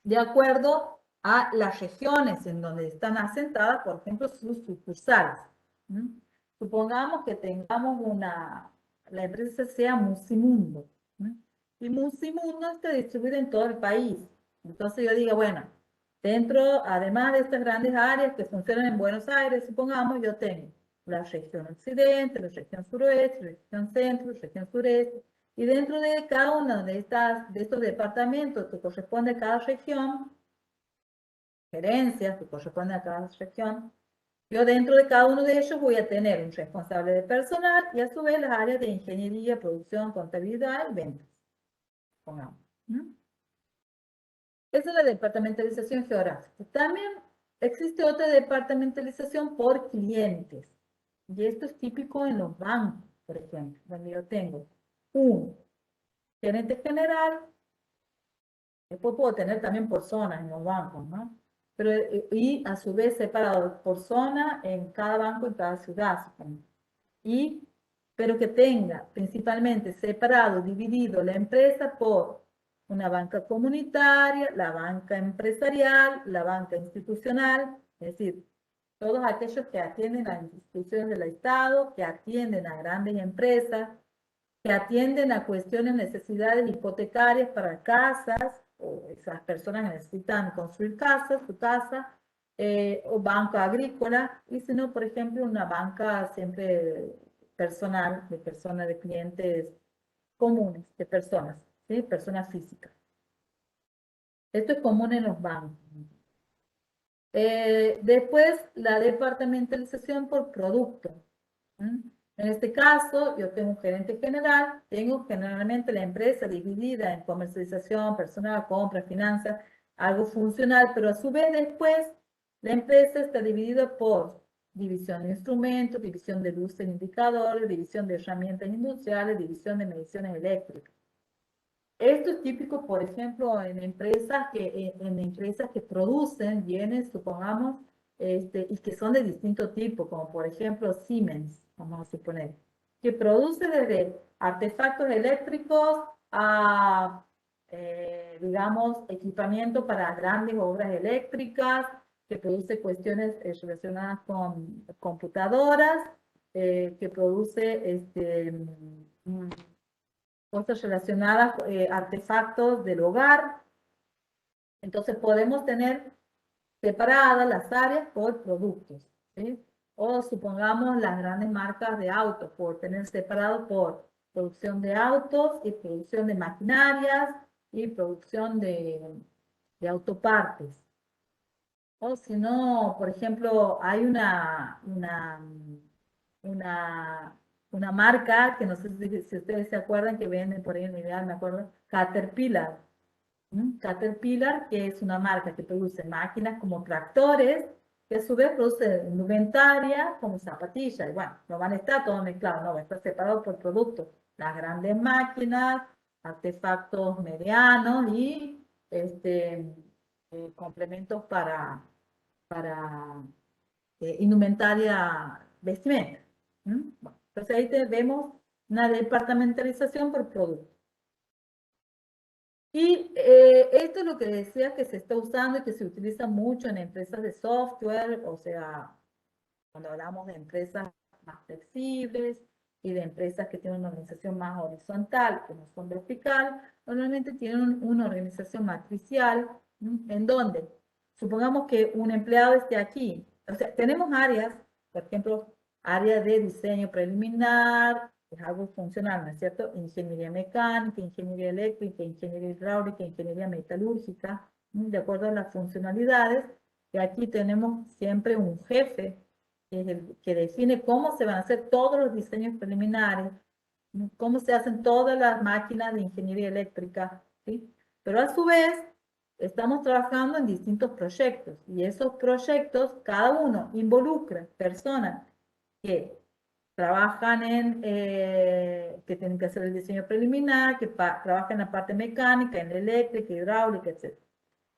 de acuerdo a las regiones en donde están asentadas, por ejemplo, sus sucursales. ¿Mm? Supongamos que tengamos la empresa sea Musimundo, ¿no? Y Musimundo está distribuida en todo el país. Entonces yo digo, bueno, dentro, además de estas grandes áreas que funcionan en Buenos Aires, supongamos, yo tengo la región occidente, la región suroeste, la región centro, la región sureste, y dentro de cada uno de estos departamentos que corresponde a cada región, gerencias que corresponden a cada región, yo dentro de cada uno de ellos voy a tener un responsable de personal y a su vez las áreas de ingeniería, producción, contabilidad y ventas. Pongamos. ¿Mm? Esa es la departamentalización geográfica. También existe otra departamentalización por clientes. Y esto es típico en los bancos, por ejemplo, donde yo tengo un gerente general, después puedo tener también por zonas en los bancos, ¿no? Pero, y a su vez separado por zona en cada banco, en cada ciudad, supongo. Pero que tenga principalmente separado, dividido la empresa por una banca comunitaria, la banca empresarial, la banca institucional, es decir, todos aquellos que atienden a instituciones del Estado, que atienden a grandes empresas, que atienden a cuestiones, necesidades hipotecarias para casas, o esas personas que necesitan construir casas, su casa, o banca agrícola, y si no, por ejemplo, una banca siempre personal, de personas, de clientes comunes, de personas, ¿sí? Personas físicas. Esto es común en los bancos. Después, la departamentalización por producto. ¿Mm? En este caso, yo tengo un gerente general, tengo generalmente la empresa dividida en comercialización, personal, compra, finanzas, algo funcional, pero a su vez después la empresa está dividida por división de instrumentos, división de luces e indicadores, división de herramientas industriales, división de mediciones eléctricas. Esto es típico, por ejemplo, en empresas que producen bienes, supongamos, y que son de distinto tipo, como por ejemplo Siemens, vamos a suponer, que produce desde artefactos eléctricos a, digamos, equipamiento para grandes obras eléctricas, que produce cuestiones relacionadas con computadoras, que produce cosas relacionadas, artefactos del hogar. Entonces podemos tener separadas las áreas por productos, ¿sí? O supongamos las grandes marcas de autos, por tener separado por producción de autos y producción de maquinarias y producción de autopartes. O si no, por ejemplo, hay una, una marca que no sé si ustedes se acuerdan que venden por ahí en Ideal, me acuerdo, Caterpillar. Caterpillar, que es una marca que produce máquinas como tractores, que a su vez produce indumentaria como zapatillas. Y bueno, no van a estar todos mezclados, no, va a estar separado por productos. Las grandes máquinas, artefactos medianos y complementos para indumentaria vestimenta. Bueno, entonces ahí vemos una departamentalización por producto. Y esto es lo que decía que se está usando y que se utiliza mucho en empresas de software, o sea, cuando hablamos de empresas más flexibles y de empresas que tienen una organización más horizontal, que no son vertical, normalmente tienen una organización matricial, en donde, supongamos que un empleado esté aquí, o sea, tenemos áreas, por ejemplo, área de diseño preliminar, es algo funcional, ¿no es cierto? Ingeniería mecánica, ingeniería eléctrica, ingeniería hidráulica, ingeniería metalúrgica, de acuerdo a las funcionalidades, y aquí tenemos siempre un jefe que, es el, que define cómo se van a hacer todos los diseños preliminares, cómo se hacen todas las máquinas de ingeniería eléctrica, ¿sí? Pero a su vez, estamos trabajando en distintos proyectos y esos proyectos, cada uno involucra personas que trabajan que tienen que hacer el diseño preliminar, que trabajan en la parte mecánica, en la eléctrica, hidráulica, etc.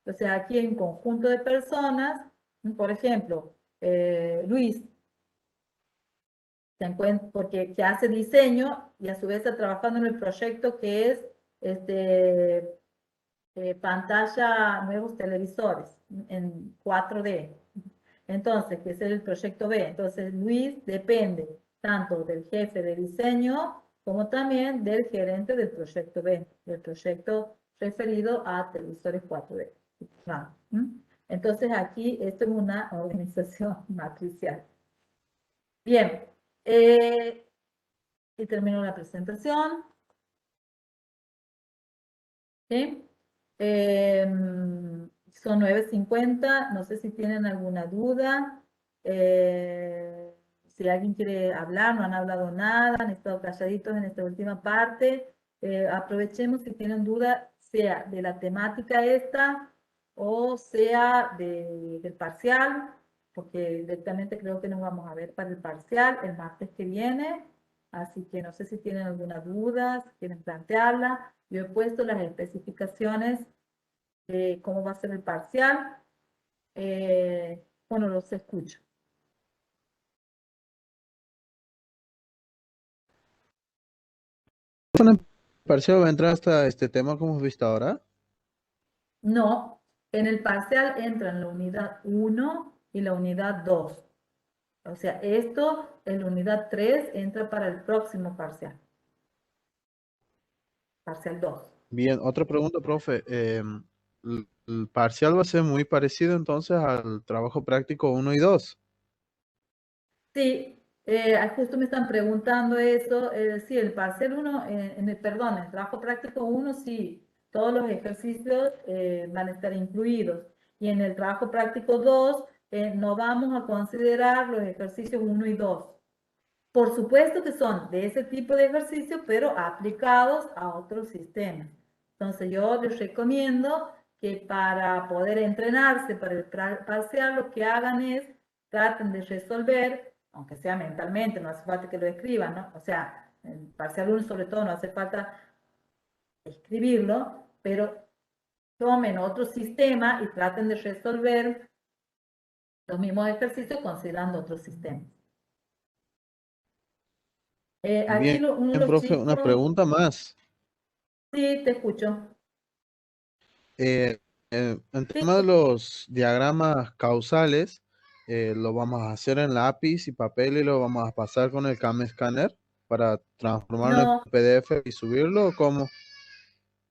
Entonces aquí hay un conjunto de personas, por ejemplo, Luis, se encuentra, porque que hace diseño y a su vez está trabajando en el proyecto que es pantalla, nuevos televisores en 4D. Entonces, que es el proyecto B. Entonces, Luis depende tanto del jefe de diseño como también del gerente del proyecto B, del proyecto referido a televisores 4D. Entonces, aquí esto es una organización matricial. Bien, y termino la presentación. ¿Sí? Son 9:50, no sé si tienen alguna duda. Si alguien quiere hablar, no han hablado nada, han estado calladitos en esta última parte. Aprovechemos si tienen duda, sea de la temática esta o sea del parcial, porque directamente creo que nos vamos a ver para el parcial el martes que viene. Así que no sé si tienen alguna duda, si quieren plantearla. Yo he puesto las especificaciones de cómo va a ser el parcial. Bueno, los escucho. ¿En el parcial va a entrar hasta este tema como hemos visto ahora? No, en el parcial entran la unidad 1 y la unidad 2. O sea, esto en la unidad 3 entra para el próximo parcial. Parcial 2. Bien, otra pregunta, profe. El parcial va a ser muy parecido entonces al trabajo práctico uno y 2. Sí, justo me están preguntando eso. Sí, el parcial 1, perdón, el trabajo práctico 1, sí, todos los ejercicios van a estar incluidos. Y en el trabajo práctico 2, no vamos a considerar los ejercicios 1 y 2. Por supuesto que son de ese tipo de ejercicios, pero aplicados a otros sistemas. Entonces yo les recomiendo que para poder entrenarse para el parcial, lo que hagan es traten de resolver, aunque sea mentalmente, no hace falta que lo escriban, ¿no? O sea, en parcial 1 sobre todo no hace falta escribirlo, pero tomen otro sistema y traten de resolver los mismos ejercicios considerando otro sistema. Aquí Bien, uno de los profe, una chicos, pregunta más. sí, te escucho. Eh, en Sí, tema de los diagramas causales, lo vamos a hacer en lápiz y papel y lo vamos a pasar con el CAM Scanner para transformarlo en no, PDF y subirlo, ¿o cómo?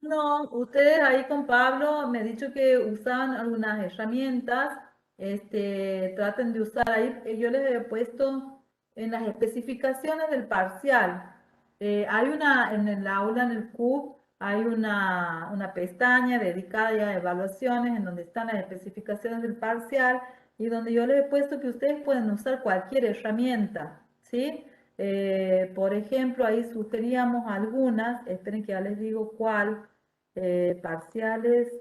no, ustedes ahí con Pablo me han dicho que usaban algunas herramientas, traten de usar ahí, yo les he puesto en las especificaciones del parcial. Hay una, en el aula, en el CUB, hay una pestaña dedicada ya a evaluaciones en donde están las especificaciones del parcial y donde yo les he puesto que ustedes pueden usar cualquier herramienta, ¿sí? Por ejemplo, ahí sugeríamos algunas, esperen que ya les digo cuál, parciales,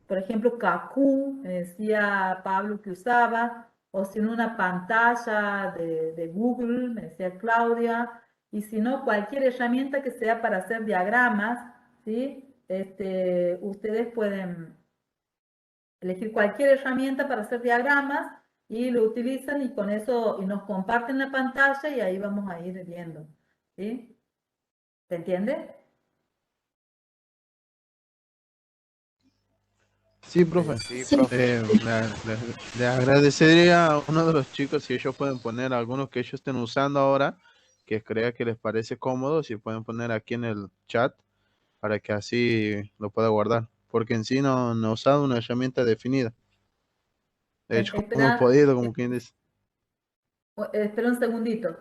por ejemplo, Kaku, me decía Pablo que usaba, o si no una pantalla de Google, me decía Claudia, y si no, cualquier herramienta que sea para hacer diagramas, ¿sí? Ustedes pueden elegir cualquier herramienta para hacer diagramas y lo utilizan y con eso y nos comparten la pantalla y ahí vamos a ir viendo, ¿sí? ¿Se entiende? Sí, profe. Sí, profe. Le agradecería a uno de los chicos si ellos pueden poner algunos que ellos estén usando ahora, que crea que les parece cómodo, si pueden poner aquí en el chat para que así lo pueda guardar. Porque en sí no he usado una herramienta definida. De hecho, como he Espera, podido, como quien dice. espera un segundito.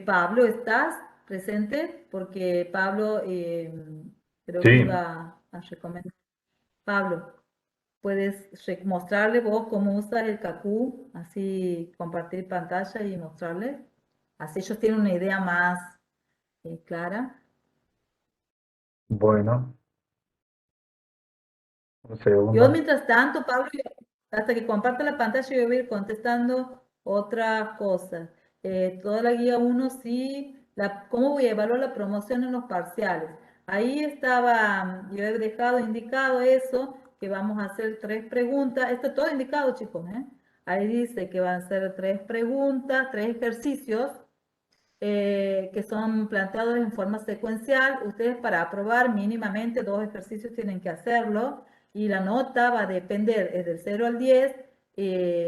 Pablo, ¿estás presente? Porque Pablo creo que Sí, iba a recomendar. Pablo, ¿puedes mostrarle vos cómo usas el Kakú? Así compartir pantalla y mostrarle. Así ellos tienen una idea más clara. bueno, un Yo, segundo. mientras tanto, Pablo, hasta que comparte la pantalla, yo voy a ir contestando otras cosas. Toda la guía uno sí, ¿cómo voy a evaluar la promoción en los parciales? Ahí estaba, yo he dejado indicado eso, que vamos a hacer 3 preguntas. Está todo indicado, chicos, ¿eh? Ahí dice que van a ser 3 preguntas, 3 ejercicios que son planteados en forma secuencial. Ustedes para aprobar mínimamente 2 ejercicios tienen que hacerlo y la nota va a depender es del 0 al 10.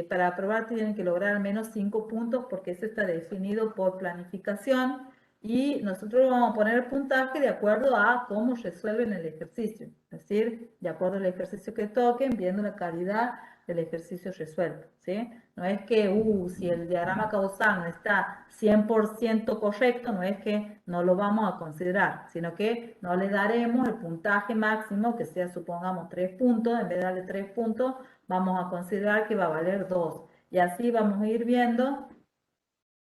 Para aprobar tienen que lograr al menos 5 puntos porque eso está definido por planificación y nosotros vamos a poner el puntaje de acuerdo a cómo resuelven el ejercicio, es decir, de acuerdo al ejercicio que toquen, viendo la calidad del ejercicio resuelto, ¿sí? No es que, si el diagrama causal no está 100% correcto, no es que no lo vamos a considerar, sino que no le daremos el puntaje máximo, que sea, supongamos, 3 puntos, en vez de darle 3 puntos, vamos a considerar que va a valer 2. Y así vamos a ir viendo,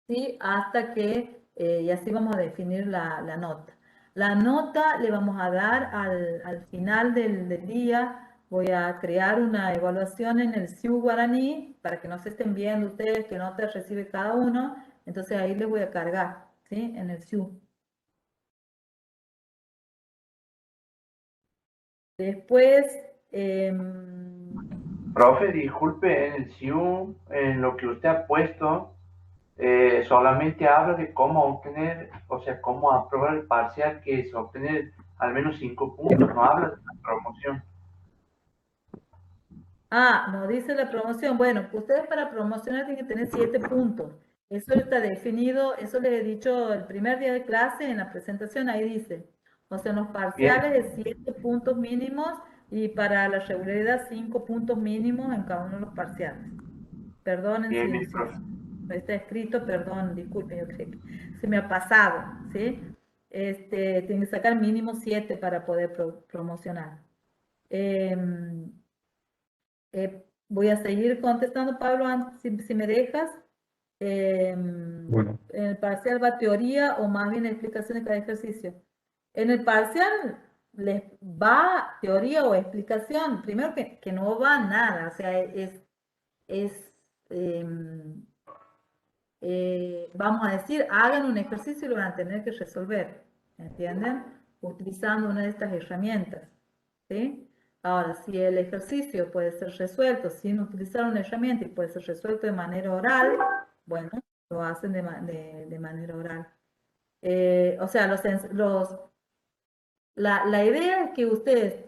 ¿sí? Hasta que, y así vamos a definir la nota. La nota le vamos a dar al final del día. Voy a crear una evaluación en el SIU Guaraní para que no se estén viendo ustedes qué nota recibe cada uno. Entonces ahí les voy a cargar, ¿sí? En el SIU. Después, Profe, disculpe, en el SIU, en lo que usted ha puesto, solamente habla de cómo obtener, o sea, cómo aprobar el parcial, que es obtener al menos 5 puntos, no habla de la promoción. nos dice la promoción. Bueno, ustedes para promocionar tienen que tener 7 puntos. Eso está definido, eso les he dicho el primer día de clase en la presentación, ahí dice. O sea, en los Bien, parciales es 7 puntos mínimos y para la regularidad 5 puntos mínimos en cada uno de los parciales. Perdonen bien, si, bien, si profe. no está escrito, perdón, disculpen, yo creo que se me ha pasado, ¿sí? Tienen que sacar mínimo 7 para poder promocionar. Em, voy a seguir contestando, Pablo, si me dejas. Bueno, En el parcial va teoría o más bien explicación de cada ejercicio. En el parcial les va teoría o explicación. Primero que no va nada, o sea, es vamos a decir, hagan un ejercicio y lo van a tener que resolver. ¿Entienden? utilizando una de estas herramientas, ¿sí? Ahora, si el ejercicio puede ser resuelto sin utilizar una herramienta y puede ser resuelto de manera oral, bueno, lo hacen de manera oral. O sea, la idea es que ustedes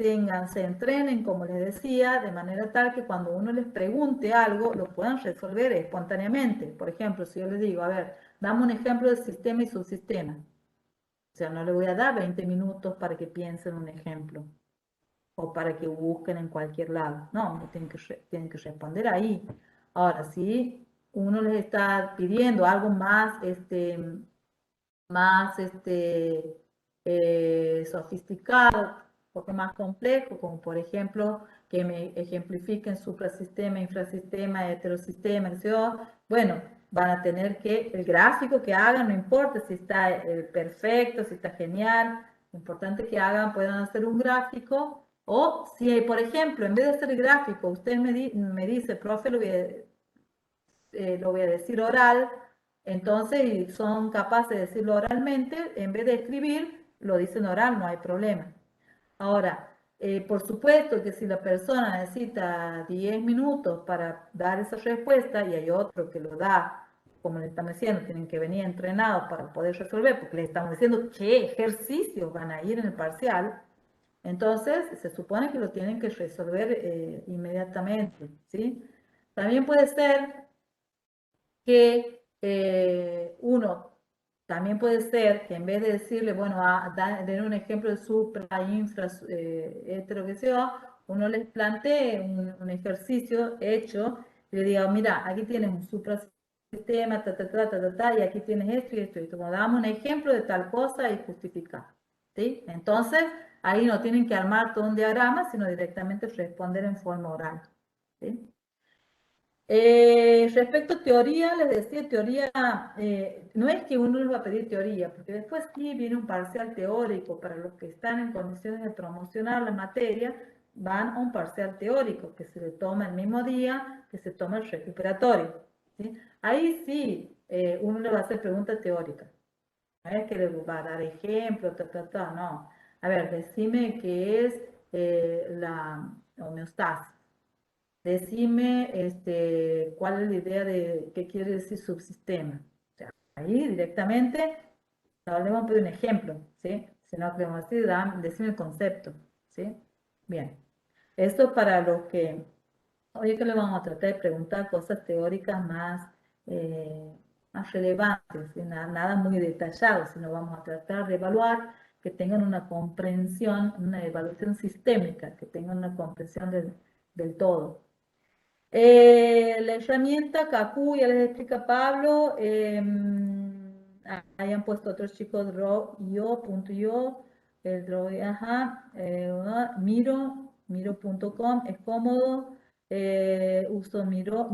se entrenen, como les decía, de manera tal que cuando uno les pregunte algo, lo puedan resolver espontáneamente. Por ejemplo, si yo les digo, a ver, dame un ejemplo de sistema y subsistema. O sea, no le voy a dar 20 minutos para que piensen un ejemplo o para que busquen en cualquier lado. No, tienen que responder ahí. Ahora, si uno les está pidiendo algo más, sofisticado, un poco más complejo, como por ejemplo que me ejemplifiquen suprasistema, infrasistema, heterosistema, etc. Bueno, van a tener que, el gráfico que hagan, no importa si está perfecto, si está genial, lo importante es que hagan, puedan hacer un gráfico, o si, por ejemplo, en vez de hacer el gráfico, usted me dice, profe, lo voy a decir oral, entonces, y son capaces de decirlo oralmente, en vez de escribir, lo dicen oral, no hay problema. Ahora, por supuesto que si la persona necesita 10 minutos para dar esa respuesta y hay otro que lo da, como le estamos diciendo, tienen que venir entrenados para poder resolver, porque le estamos diciendo qué ejercicios van a ir en el parcial, entonces se supone que lo tienen que resolver inmediatamente, ¿sí? También puede ser que uno también puede ser que en vez de decirle, bueno, den un ejemplo de supra, infra, hetero, que sea, uno les plantee un ejercicio hecho y le diga, mira, aquí tienes un suprasistema, y aquí tienes esto y esto, y como damos un ejemplo de tal cosa y justificar, ¿sí? Entonces, ahí no tienen que armar todo un diagrama, sino directamente responder en forma oral, ¿sí? Respecto a teoría, les decía, teoría, no es que uno les va a pedir teoría, porque después sí viene un parcial teórico para los que están en condiciones de promocionar la materia, van a un parcial teórico que se le toma el mismo día que se toma el recuperatorio, ¿sí? Ahí sí, uno le va a hacer preguntas teóricas, no es que le va a dar ejemplos, no. A ver, decime qué es la homeostasis. Decime cuál es la idea de qué quiere decir subsistema. O sea, ahí directamente no le vamos a pedir un ejemplo, ¿sí? Sino que vamos a decir, decime el concepto, ¿sí? Bien. Esto para los que, oye, que le vamos a tratar de preguntar cosas teóricas más relevantes, ¿sí? Nada muy detallado, sino vamos a tratar de evaluar que tengan una comprensión, una evaluación sistémica, que tengan una comprensión del todo. La herramienta Kaku, ya les explica Pablo, hayan puesto otros chicos yo.io, miro.com, es cómodo, uso miro,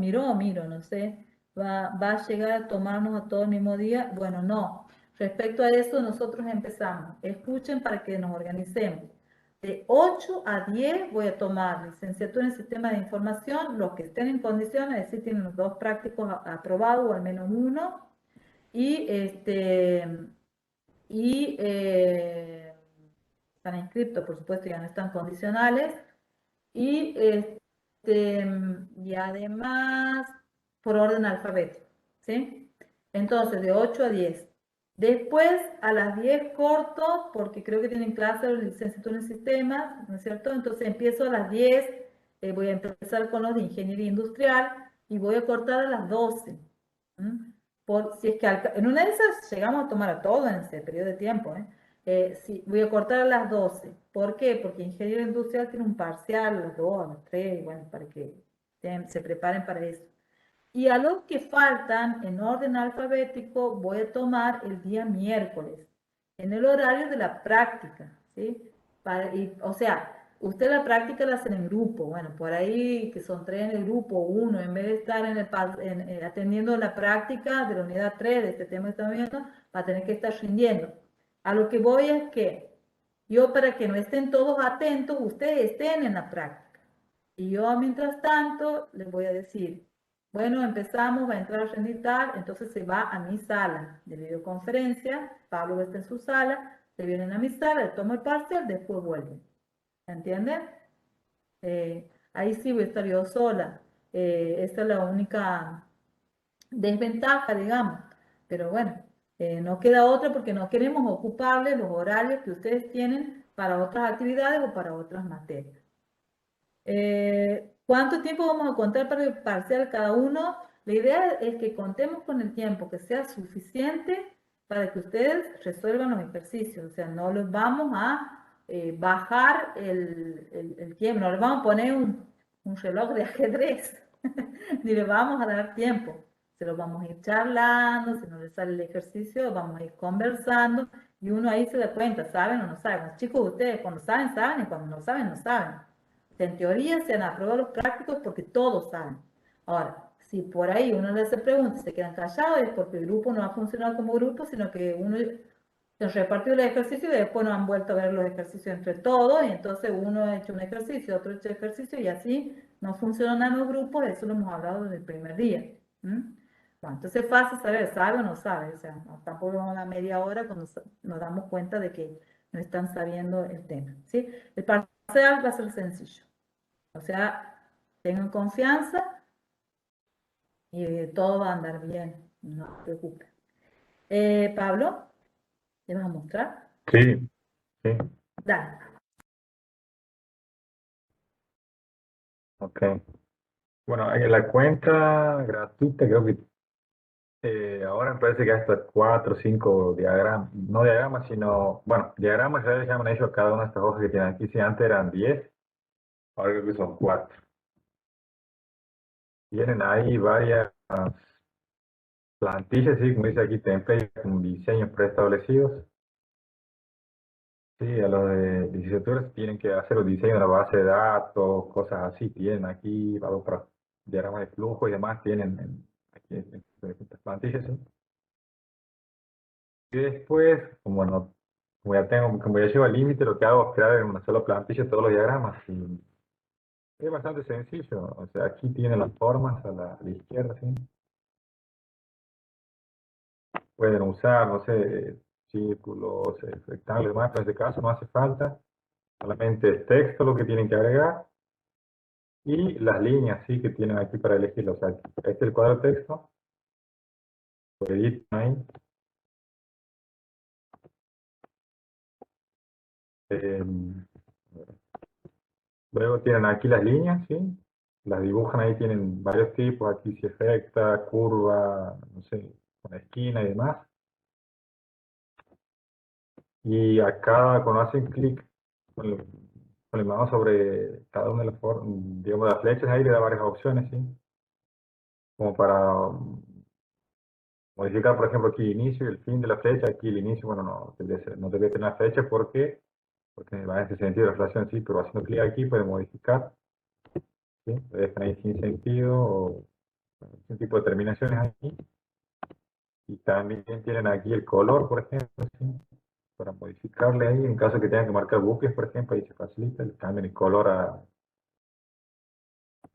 no sé, va a llegar a tomarnos a todo el mismo día, bueno, no, respecto a eso nosotros empezamos, escuchen para que nos organicemos. De 8 a 10 voy a tomar licenciatura en Sistema de Información, los que estén en condiciones, es decir, tienen los 2 prácticos aprobados o al menos uno, y, están inscritos, por supuesto, ya no están condicionales, y además por orden alfabético, ¿sí? Entonces, de 8 a 10. Después, a las 10 corto, porque creo que tienen clase de licenciatura en sistemas, ¿no es cierto? Entonces empiezo a las 10, voy a empezar con los de ingeniería industrial y voy a cortar a las 12. Por, si es que en una de esas llegamos a tomar a todo en ese periodo de tiempo, sí, voy a cortar a las 12. ¿Por qué? Porque ingeniería industrial tiene un parcial a las 2, a las 3, bueno, para que se preparen para eso. Y a los que faltan en orden alfabético voy a tomar el día miércoles, en el horario de la práctica, ¿sí? O sea, usted la práctica la hacen en grupo, bueno, por ahí que son 3 en el grupo, 1, en vez de estar atendiendo la práctica de la unidad 3 de este tema que estamos viendo, va a tener que estar rindiendo. A lo que voy es que yo, para que no estén todos atentos, ustedes estén en la práctica. Y yo, mientras tanto, les voy a decir, bueno, empezamos, va a entrar a rendir tal, entonces se va a mi sala de videoconferencia, Pablo está en su sala, se vienen a mi sala, tomo el parcial, después vuelven. ¿Entienden? Ahí sí voy a estar yo sola. Esa es la única desventaja, digamos. Pero bueno, no queda otra porque no queremos ocuparle los horarios que ustedes tienen para otras actividades o para otras materias. ¿Cuánto tiempo vamos a contar para el parcial cada uno? La idea es que contemos con el tiempo que sea suficiente para que ustedes resuelvan los ejercicios. O sea, no les vamos a bajar el tiempo, no les vamos a poner un reloj de ajedrez, ni les vamos a dar tiempo. Se lo vamos a ir charlando, si no les sale el ejercicio, vamos a ir conversando y uno ahí se da cuenta, ¿saben o no saben? Los chicos, ustedes cuando saben, saben y cuando no saben, no saben. En teoría se han aprobado los prácticos porque todos saben. Ahora, si por ahí uno les hace preguntas y se quedan callados es porque el grupo no ha funcionado como grupo, sino que uno se repartió el ejercicio y después no han vuelto a ver los ejercicios entre todos, y entonces uno ha hecho un ejercicio, otro ha hecho ejercicio, y así no funcionan los grupos, eso lo hemos hablado desde el primer día. Bueno, entonces es fácil saber, sabe o no sabe, o sea, tampoco vamos a media hora cuando nos damos cuenta de que no están sabiendo el tema, ¿sí? El parcial va a ser sencillo. O sea, tengan confianza y todo va a andar bien, no se preocupen. Pablo, ¿te vas a mostrar? Sí, sí, Dale. ok. Bueno, en la cuenta gratuita creo que ahora me parece que hasta 4 o 5 diagramas, no diagramas, sino, bueno, diagramas ya les llaman ellos a cada una de estas hojas que tienen aquí. Si antes eran 10, ahora creo que son 4. Tienen ahí varias plantillas, sí, como dice aquí, templates con diseños preestablecidos. Sí, a los de licenciaturas tienen que hacer los diseños de la base de datos, cosas así. Tienen aquí, algo para diagramas de flujo y demás, tienen aquí en estas plantillas, ¿sí? Y después, como ya llego al límite, lo que hago es crear en una sola plantilla todos los diagramas. Y es bastante sencillo. O sea, aquí tienen las formas a la izquierda, ¿sí? Pueden usar, no sé, círculos, rectángulos, demás, pero en este caso no hace falta. Solamente es texto lo que tienen que agregar. Y las líneas, sí, que tienen aquí para elegirlo. O sea, este es el cuadro de texto. Lo editan ahí. Eh, Luego tienen aquí las líneas, ¿sí? Las dibujan ahí, tienen varios tipos. Aquí si es recta, curva, no sé, con esquina y demás. Y acá cuando hacen clic con el mouse sobre cada una de las, digamos, de las flechas, ahí le da varias opciones, ¿sí? Como para modificar, por ejemplo, aquí el inicio y el fin de la flecha. Aquí el inicio, bueno, no debería tener la fecha porque va en ese sentido la relación, sí, pero haciendo clic aquí puede modificar, ¿sí? Le dejan ahí sin sentido o un tipo de terminaciones aquí. Y también tienen aquí el color, por ejemplo, ¿sí? Para modificarle ahí, en caso que tengan que marcar bucles, por ejemplo, ahí se facilita, le cambian el color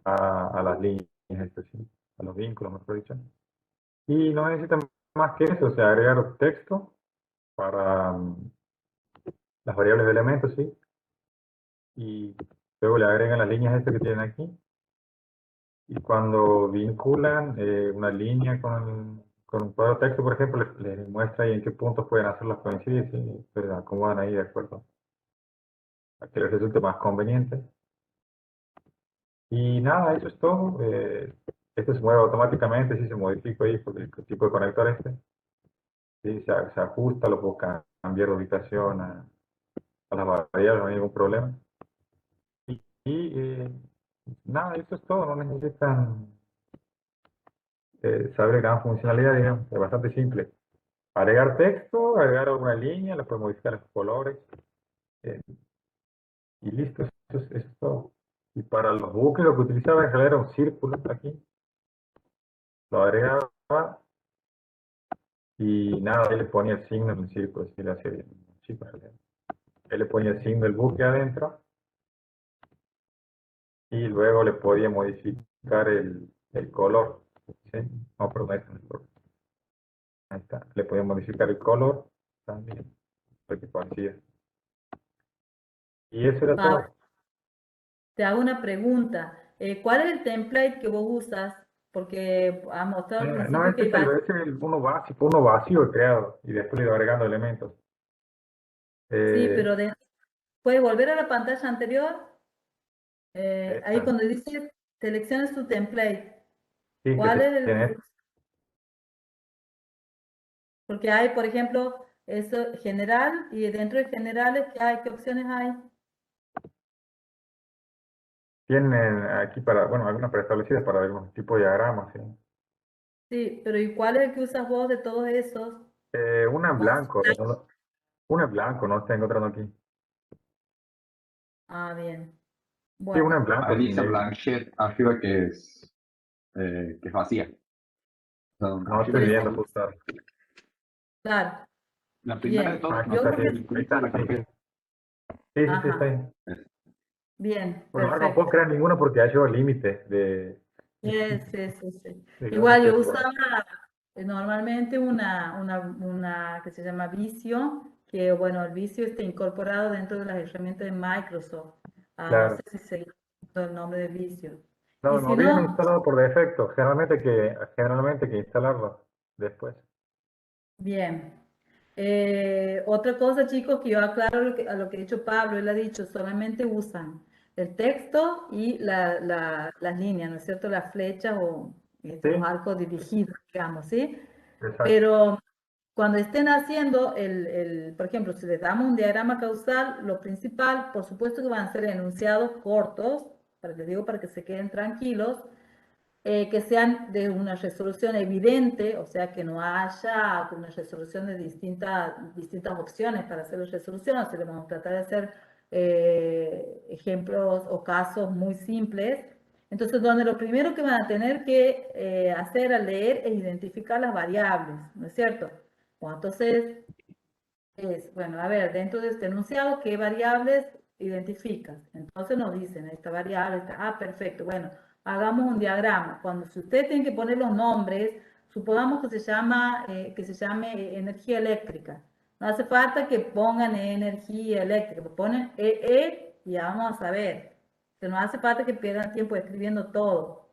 a las líneas, esto, ¿sí? A los vínculos, mejor dicho. Y no necesitan más que eso, o sea, agregar texto para las variables de elementos, ¿sí? Y luego le agregan las líneas estas que tienen aquí. Y cuando vinculan una línea con un cuadro de texto, por ejemplo, les muestra ahí en qué puntos pueden hacer las coincidencias y se acomodan ahí de acuerdo a que les resulte más conveniente. Y nada, eso es todo. Este se mueve automáticamente, si se modifica ahí por el tipo de conector este. Sí, se ajusta, lo puedo cambiar de ubicación a las variables, no hay ningún problema. Y nada, eso es todo, no necesitan saber gran funcionalidad, digamos, es bastante simple. Agregar texto, agregar alguna línea, la pueden modificar los colores, eh, y listo, eso es todo. Y para los bucles lo que utilizaba en realidad era un círculo aquí, lo agregaba y nada, ahí le ponía el signo en el círculo, así le hacía bien. Chico, él le ponía el signo del bucle adentro y luego le podía modificar el color. ¿Sí? No, perdón, ahí está. Le podía modificar el color también. lo que hacía. Y eso era Pablo, todo. te hago una pregunta. ¿Cuál es el template que vos usas? Porque ha mostrado al No, principio que hay varios. es el uno vacío creado y después le iba agregando elementos. Sí, Eh, pero ¿puedes volver a la pantalla anterior? Ahí esta, cuando dice selecciones tu template, sí, que ¿cuál es el tiene, que porque hay, por ejemplo, eso general y dentro de generales, ¿qué opciones hay? tienen aquí para, bueno, algunas preestablecidas para algunos tipos de diagramas, ¿sí? Sí, pero ¿y cuál es el que usas vos de todos esos? Una en blanco, una en blanco, no está encontrando aquí. Ah, bien. Sí, una Bueno, en blanco, Ahí sin dice negro. Blanchett arriba que es vacía. O sea, un No archivo estoy que viendo está- justo. claro, La primera de bien. todas Aquí no Yo está, creo sí, está que, ahí incluida está, en la sí. carpeta. Sí, está ajá, ahí. bien, Bueno, ahora no puedo perfecto. crear ninguno porque ya llevo el límite Sí, sí, sí. de que no se Igual puede yo jugar. usaba normalmente una que se llama Visio, que bueno, el Visio está incorporado dentro de las herramientas de Microsoft. Ah, no sé Claro. si se llama el nombre de Visio. Y No, si no viene no, instalado por defecto. Generalmente que instalarlo después. bien. Otra cosa, chicos, que yo aclaro a lo que ha dicho Pablo, él ha dicho, solamente usan el texto y las líneas, ¿no es cierto? Las flechas o Sí, los arcos dirigidos, digamos, ¿sí? exacto. Pero cuando estén haciendo por ejemplo, si les damos un diagrama causal, lo principal, por supuesto que van a ser enunciados cortos, les digo para que se queden tranquilos, que sean de una resolución evidente, o sea, que no haya una resolución de distintas opciones para hacer la resolución, o sea, le vamos a tratar de hacer ejemplos o casos muy simples. Entonces, donde lo primero que van a tener que hacer al leer es identificar las variables, ¿no es cierto? Bueno, entonces, bueno, a ver, dentro de este enunciado, ¿qué variables identificas? Entonces nos dicen, esta variable está, perfecto, bueno, hagamos un diagrama. Cuando si ustedes tienen que poner los nombres, supongamos que se llame energía eléctrica. No hace falta que pongan energía eléctrica, ponen y ya vamos a saber. Que no hace falta que pierdan tiempo escribiendo todo.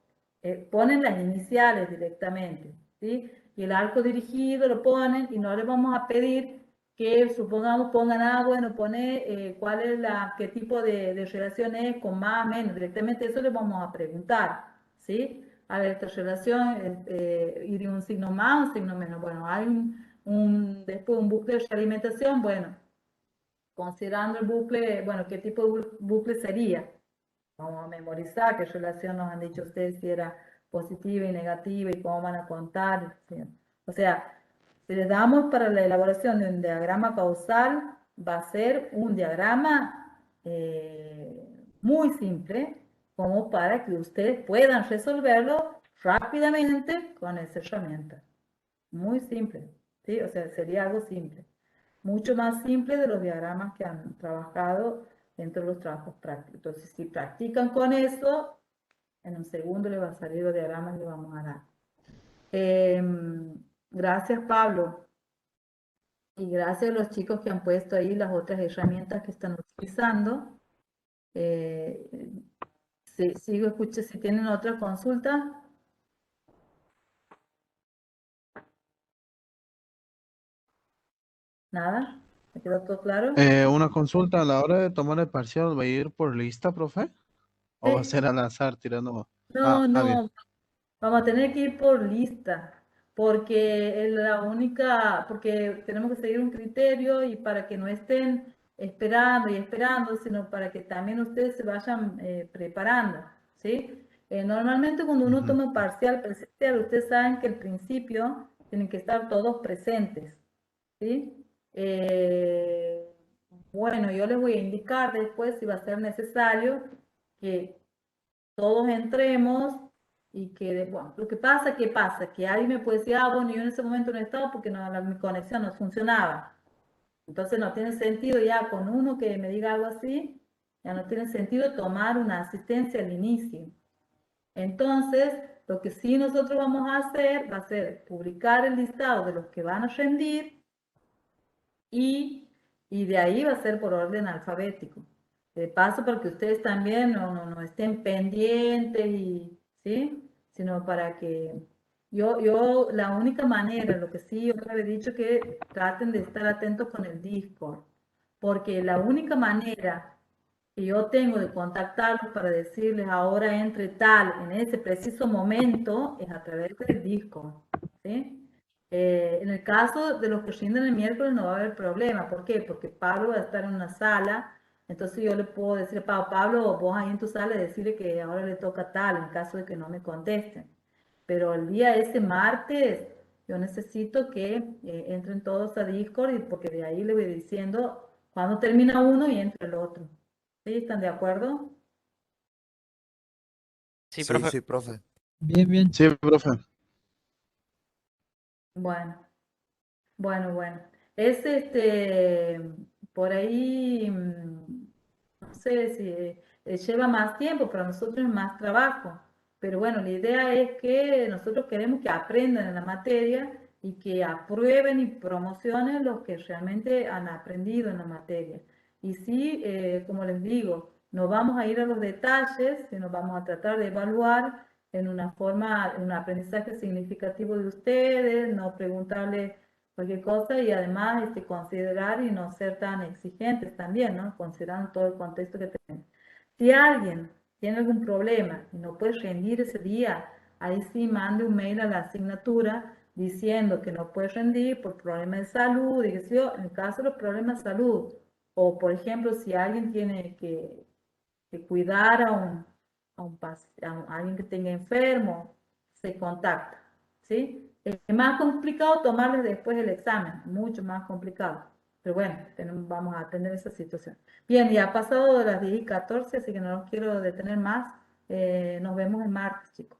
Ponen las iniciales directamente, ¿sí? Y el arco dirigido lo ponen y no les vamos a pedir que supongamos pongan, bueno, pone qué tipo de relación es con más, menos, directamente eso les vamos a preguntar, ¿sí? A ver, esta relación, ir un signo más, un signo menos, bueno, hay después un bucle de realimentación, bueno, considerando el bucle, bueno, ¿qué tipo de bucle sería? Vamos a memorizar qué relación nos han dicho ustedes si era positiva y negativa y cómo van a contar, ¿sí? O sea, si le damos para la elaboración de un diagrama causal, va a ser un diagrama muy simple, como para que ustedes puedan resolverlo rápidamente con esa herramienta. Muy simple, ¿sí? O sea, sería algo simple. Mucho más simple de los diagramas que han trabajado dentro de los trabajos prácticos. Entonces, si practican con eso, en un segundo les va a salir los diagramas que vamos a dar. Gracias, Pablo. Y gracias a los chicos que han puesto ahí las otras herramientas que están utilizando. Sigo escuchando si tienen otra consulta. Nada, ¿me quedó todo claro? Una consulta a la hora de tomar el parcial, ¿va a ir por lista, profe? ¿O va a ser al azar tirando? No, Bien. no, vamos a tener que ir por lista, porque es la única, porque tenemos que seguir un criterio y para que no estén esperando y esperando, sino para que también ustedes se vayan preparando, ¿sí? Normalmente cuando uno Ujú. toma parcial presencial, ustedes saben que al principio tienen que estar todos presentes, ¿sí? Eh, bueno, yo les voy a indicar después si va a ser necesario que todos entremos y que, bueno, lo que pasa, ¿qué pasa? Que alguien me puede decir, bueno, yo en ese momento no estaba porque mi conexión no funcionaba. Entonces no tiene sentido ya con uno que me diga algo así, ya no tiene sentido tomar una asistencia al inicio. Entonces, lo que sí nosotros vamos a hacer va a ser publicar el listado de los que van a rendir y y de ahí va a ser por orden alfabético. De paso para que ustedes también no estén pendientes, y, ¿sí? Sino para que la única manera, lo que sí yo les he dicho, que traten de estar atentos con el Discord, porque la única manera que yo tengo de contactarlos para decirles ahora entre tal, en ese preciso momento, es a través del Discord, ¿sí? En el caso de los que rinden el miércoles no va a haber problema. ¿Por qué? Porque Pablo va a estar en una sala, entonces yo le puedo decir, Pablo, vos ahí en tu sala decirle que ahora le toca tal, en caso de que no me contesten. Pero el día ese martes, yo necesito que entren todos a Discord, y porque de ahí le voy diciendo cuando termina uno y entra el otro. ¿Sí? ¿Están de acuerdo? Sí, profe. Sí, profe. Bien, bien. Sí, profe. Bueno. Es por ahí, no sé si lleva más tiempo, para nosotros es más trabajo. Pero bueno, la idea es que nosotros queremos que aprendan en la materia y que aprueben y promocionen los que realmente han aprendido en la materia. Y sí, como les digo, no vamos a ir a los detalles, sino vamos a tratar de evaluar en una forma, un aprendizaje significativo de ustedes, no preguntarle cualquier cosa, y además considerar y no ser tan exigentes también, ¿no? Considerando todo el contexto que tenemos. Si alguien tiene algún problema y no puede rendir ese día, ahí sí mande un mail a la asignatura diciendo que no puede rendir por problemas de salud, y que si en el caso de los problemas de salud, o por ejemplo, si alguien tiene que cuidar a alguien que tenga enfermo, se contacta, ¿sí? Es más complicado tomarles después el examen, mucho más complicado. Pero bueno, vamos a atender esa situación. Bien, ya ha pasado de las 10:14, así que no los quiero detener más. Nos vemos el martes, chicos.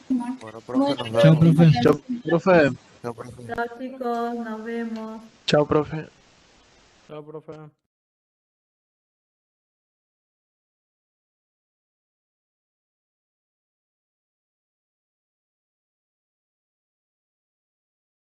Bueno, profe, nos Chao, vemos. profe. Chao, profe. Chao, profe. Chao, chicos, nos vemos. Chao, profe. Chao, profe.